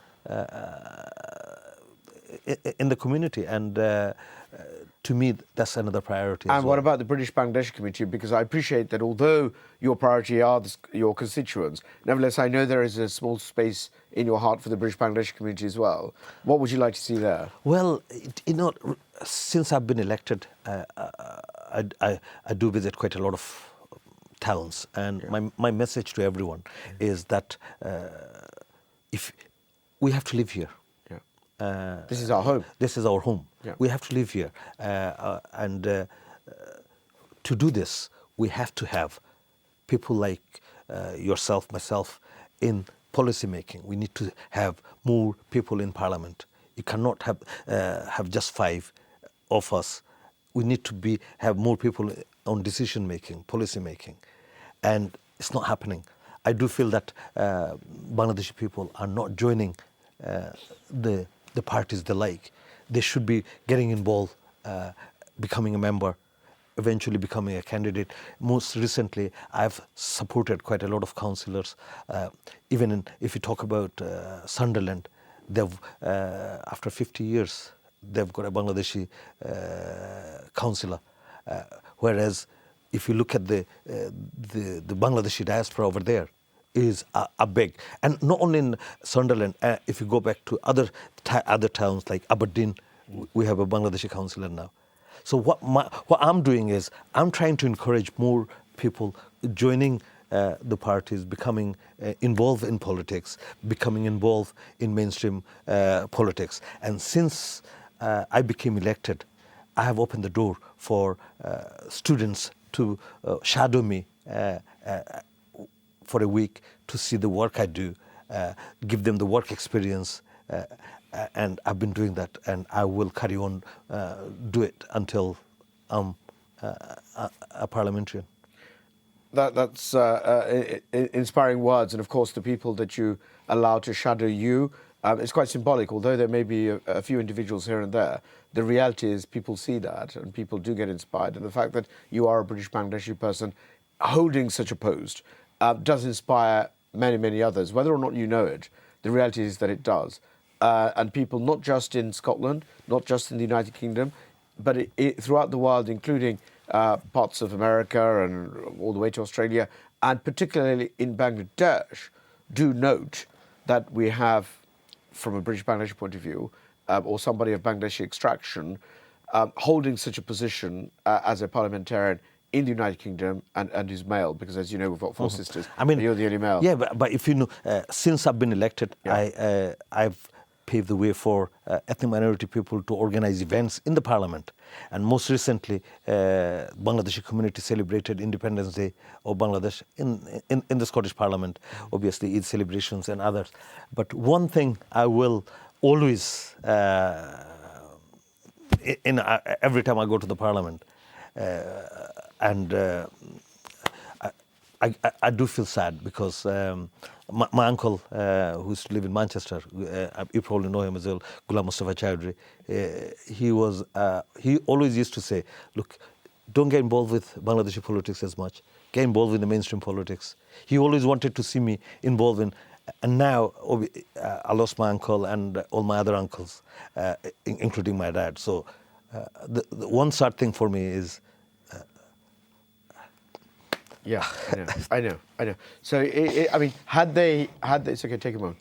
in the community, and to me, that's another priority. And what about the British Bangladeshi community? Because I appreciate that although your priority are your constituents, nevertheless, I know there is a small space in your heart for the British Bangladeshi community as well. What would you like to see there? Well, since I've been elected, I do visit quite a lot of towns, and my message to everyone is that if we have to live here. This is our home. This is our home. Yeah. We have to live here, and to do this, we have to have people like yourself, myself, in policy making. We need to have more people in Parliament. You cannot have just 5 of us. We need to have more people on decision making, policy making, and it's not happening. I do feel that Bangladeshi people are not joining the parties they like. They should be getting involved, becoming a member, eventually becoming a candidate. Most recently, I've supported quite a lot of councillors. If you talk about Sunderland, they've after 50 years, they've got a Bangladeshi councillor. Whereas, if you look at the Bangladeshi diaspora over there, is a big, and not only in Sunderland. If you go back to other towns like Aberdeen, we have a Bangladeshi councillor now. So what I'm doing is I'm trying to encourage more people joining the parties, becoming involved in politics, becoming involved in mainstream politics. And since I became elected, I have opened the door for students to shadow me for a week to see the work I do, give them the work experience, and I've been doing that, and I will carry on do it until I'm a parliamentarian. That's inspiring words, and of course the people that you allow to shadow you, it's quite symbolic. Although there may be a few individuals here and there, the reality is people see that and people do get inspired, and the fact that you are a British Bangladeshi person holding such a post does inspire many others. Whether or not you know it, the reality is that it does. And people not just in Scotland, not just in the United Kingdom, but throughout the world, including parts of America and all the way to Australia, and particularly in Bangladesh, do note that we have, from a British Bangladeshi point of view, or somebody of Bangladeshi extraction, holding such a position as a parliamentarian in the United Kingdom, and is male, because as you know, we've got 4 sisters. I mean, you're the only male. Yeah, but if you know, since I've been elected, Yeah. I've paved the way for ethnic minority people to organize events in the parliament. And most recently, Bangladeshi community celebrated Independence Day of Bangladesh in the Scottish Parliament, obviously Eid celebrations and others. But one thing I will always, every time I go to the Parliament, I do feel sad because my uncle, who used to live in Manchester, you probably know him as well, Ghulam Mustafa Chowdhury, he always used to say, look, don't get involved with Bangladeshi politics as much, get involved in the mainstream politics. He always wanted to see me involved in, and now I lost my uncle and all my other uncles, including my dad. So the one sad thing for me is, yeah, I know. So, I mean, had they, it's okay, take a moment.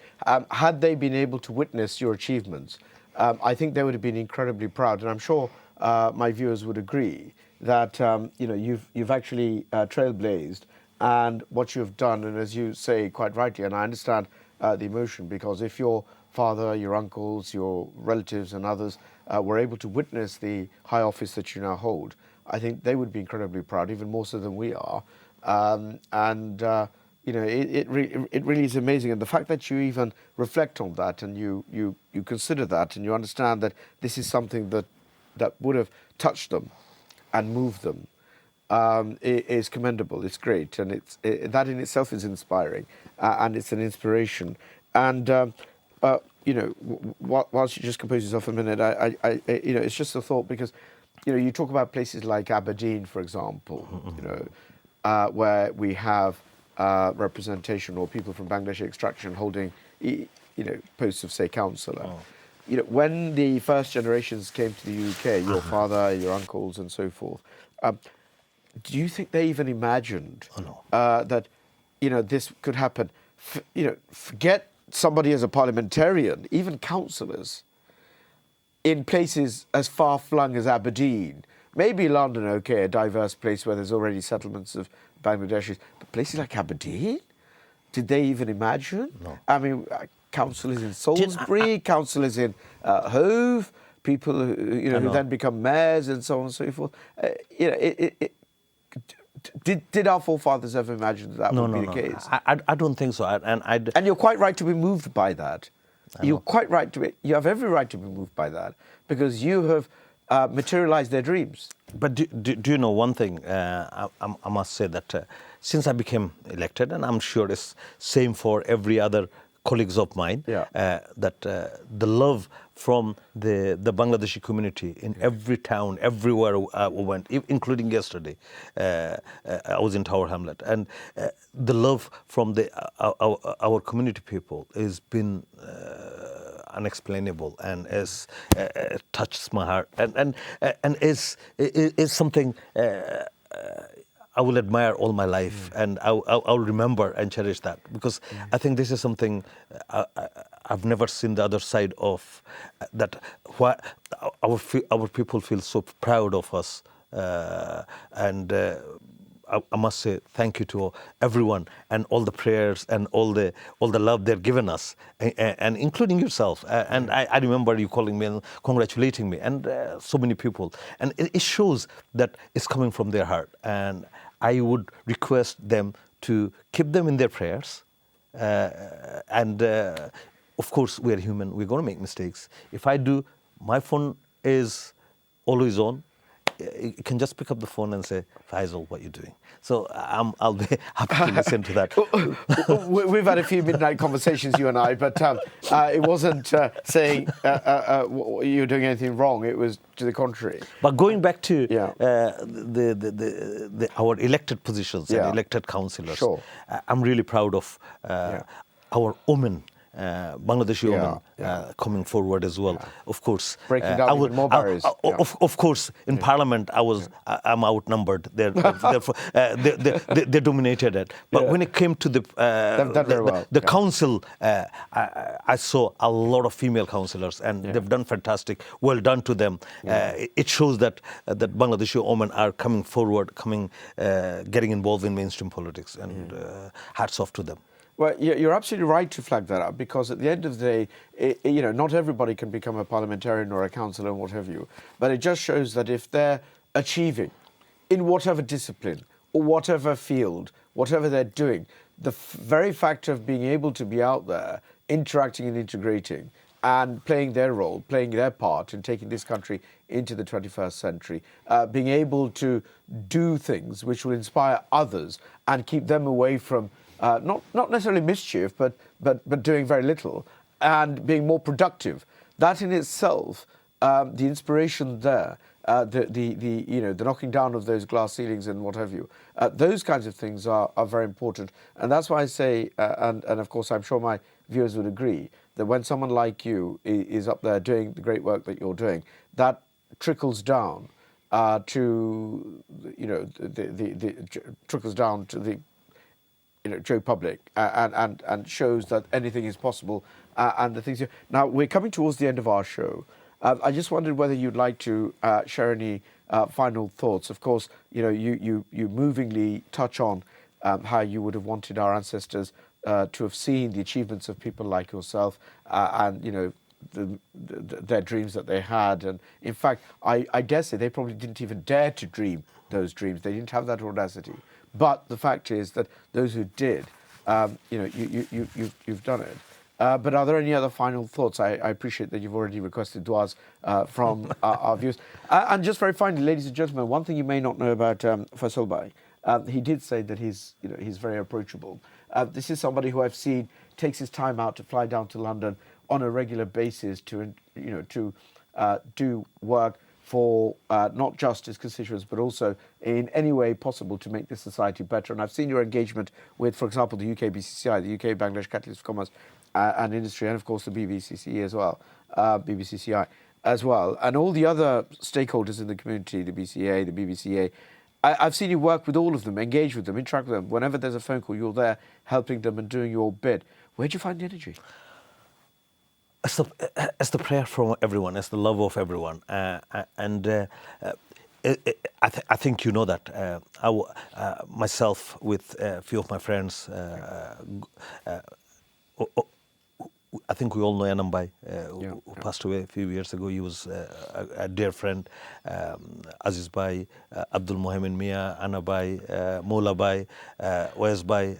Had they been able to witness your achievements, I think they would have been incredibly proud, and I'm sure my viewers would agree that you've actually trailblazed, and what you've done, and as you say quite rightly, and I understand the emotion, because if your father, your uncles, your relatives, and others were able to witness the high office that you now hold, I think they would be incredibly proud, even more so than we are. It really is amazing, and the fact that you even reflect on that and you consider that and you understand that this is something that would have touched them and moved them is commendable. It's great, and that in itself is inspiring, and it's an inspiration. And whilst you just compose yourself a minute, it's just a thought, because you talk about places like Aberdeen, for example, where we have representation or people from Bangladeshi extraction holding, posts of, say, councillor. Oh. When the first generations came to the UK, your father, your uncles, and so forth, do you think they even imagined that, this could happen? Forget somebody as a parliamentarian, even councillors in places as far-flung as Aberdeen. Maybe London, okay, a diverse place where there's already settlements of Bangladeshis, but places like Aberdeen? Did they even imagine? No. I mean, councillors in Salisbury, councillors in Hove, people who then become mayors and so on and so forth. Did our forefathers ever imagine that No, would no, be no. the case? I don't think so. And you're quite right to be moved by that. You're quite right to be. You have every right to be moved by that because you have materialized their dreams. But do you know one thing? I must say that since I became elected, and I'm sure it's same for every other colleagues of mine, that the love from the Bangladeshi community in every town, everywhere we went, including yesterday, I was in Tower Hamlet, and the love from our community people has been unexplainable and is touches my heart and is something I will admire all my life, and I'll remember and cherish that because I think this is something I've never seen the other side of that. Why our people feel so proud of us, and. I must say thank you to everyone and all the prayers and all the love they've given us, and including yourself. And I remember you calling me and congratulating me, and so many people. And it shows that it's coming from their heart. And I would request them to keep them in their prayers. And of course, we are human. We're going to make mistakes. If I do, my phone is always on. You can just pick up the phone and say, Faisal, what are you doing? So I'll be happy to listen to that. We've had a few midnight conversations, you and I, but it wasn't saying you're doing anything wrong. It was to the contrary. But going back to our elected positions and elected councillors, I'm really proud of our women. Bangladeshi women coming forward as well. Of course, breaking down even more barriers. Of course, in Parliament, I'm outnumbered. They're dominated it. But when it came to the council, I saw a lot of female councillors, and they've done fantastic. Well done to them. It shows that Bangladeshi women are coming forward, getting involved in mainstream politics, and hats off to them. Well, you're absolutely right to flag that up because at the end of the day, not everybody can become a parliamentarian or a councillor and what have you. But it just shows that if they're achieving in whatever discipline or whatever field, whatever they're doing, the very fact of being able to be out there, interacting and integrating and playing their role, playing their part in taking this country into the 21st century, being able to do things which will inspire others and keep them away from not necessarily mischief, but doing very little and being more productive. That in itself, the inspiration there, the knocking down of those glass ceilings and what have you, those kinds of things are very important. And that's why I say, and of course I'm sure my viewers would agree, that when someone like you is up there doing the great work that you're doing, that trickles down to trickles down to the Joe public and shows that anything is possible and the things. Now we're coming towards the end of our show. I just wondered whether you'd like to share any final thoughts. Of course, you movingly touch on how you would have wanted our ancestors to have seen the achievements of people like yourself and their dreams that they had. And in fact, I dare say they probably didn't even dare to dream those dreams. They didn't have that audacity. But the fact is that those who did, you've done it. But are there any other final thoughts? I appreciate that you've already requested duas from our viewers. And just very finally, ladies and gentlemen, one thing you may not know about Faisal Bhai, he did say that he's very approachable. This is somebody who I've seen takes his time out to fly down to London on a regular basis to do work for not just his constituents, but also in any way possible to make this society better. And I've seen your engagement with, for example, the UK BCCI, the UK Bangladesh Catalyst for Commerce and Industry, and of course the BBCCE as well, BBCCI as well, and all the other stakeholders in the community, the BCA, the BBCA. I've seen you work with all of them, engage with them, interact with them. Whenever there's a phone call, you're there helping them and doing your bit. Where'd you find the energy? It's the prayer from everyone. It's the love of everyone, and I think you know that. Myself with a few of my friends, I think we all know Anam Bhai, who passed away a few years ago. He was a dear friend. Aziz Bhai, Abdul Mohamed Mia, Anna Bhai, Mola Bhai, Wes Bhai.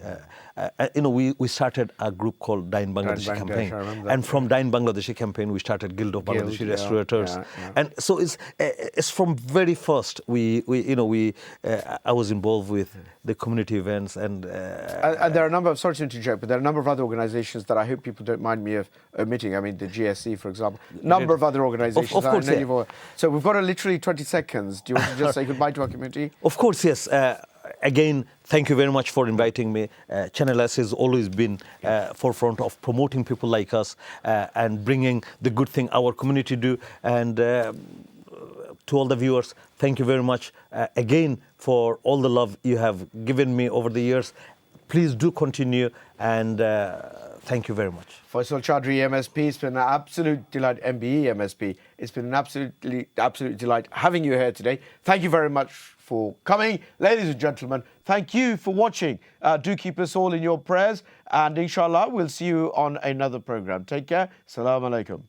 We started a group called Dine Bangladeshi Bangladesh, campaign, I remember that, and from Dine Bangladeshi campaign we started Guild of Bangladeshi yeah, Restaurators, yeah. and so it's from very first I was involved with the community events and there are a number of, sorry to interject, but there are a number of other organisations that I hope people don't mind me of omitting. I mean, the GSC, for example, number of other organisations. Of course, yeah. So we've got literally 20 seconds. Do you want to just say goodbye to our community? Of course, yes. Again, thank you very much for inviting me. Channel S has always been forefront of promoting people like us and bringing the good thing our community do. And to all the viewers, thank you very much again for all the love you have given me over the years. Please do continue, and thank you very much. Faisal Chaudhry, MSP, it's been an absolute delight, MBE MSP. It's been an absolute delight having you here today. Thank you very much for coming. Ladies and gentlemen, thank you for watching. Do keep us all in your prayers, and inshallah, we'll see you on another program. Take care. Assalamu alaikum.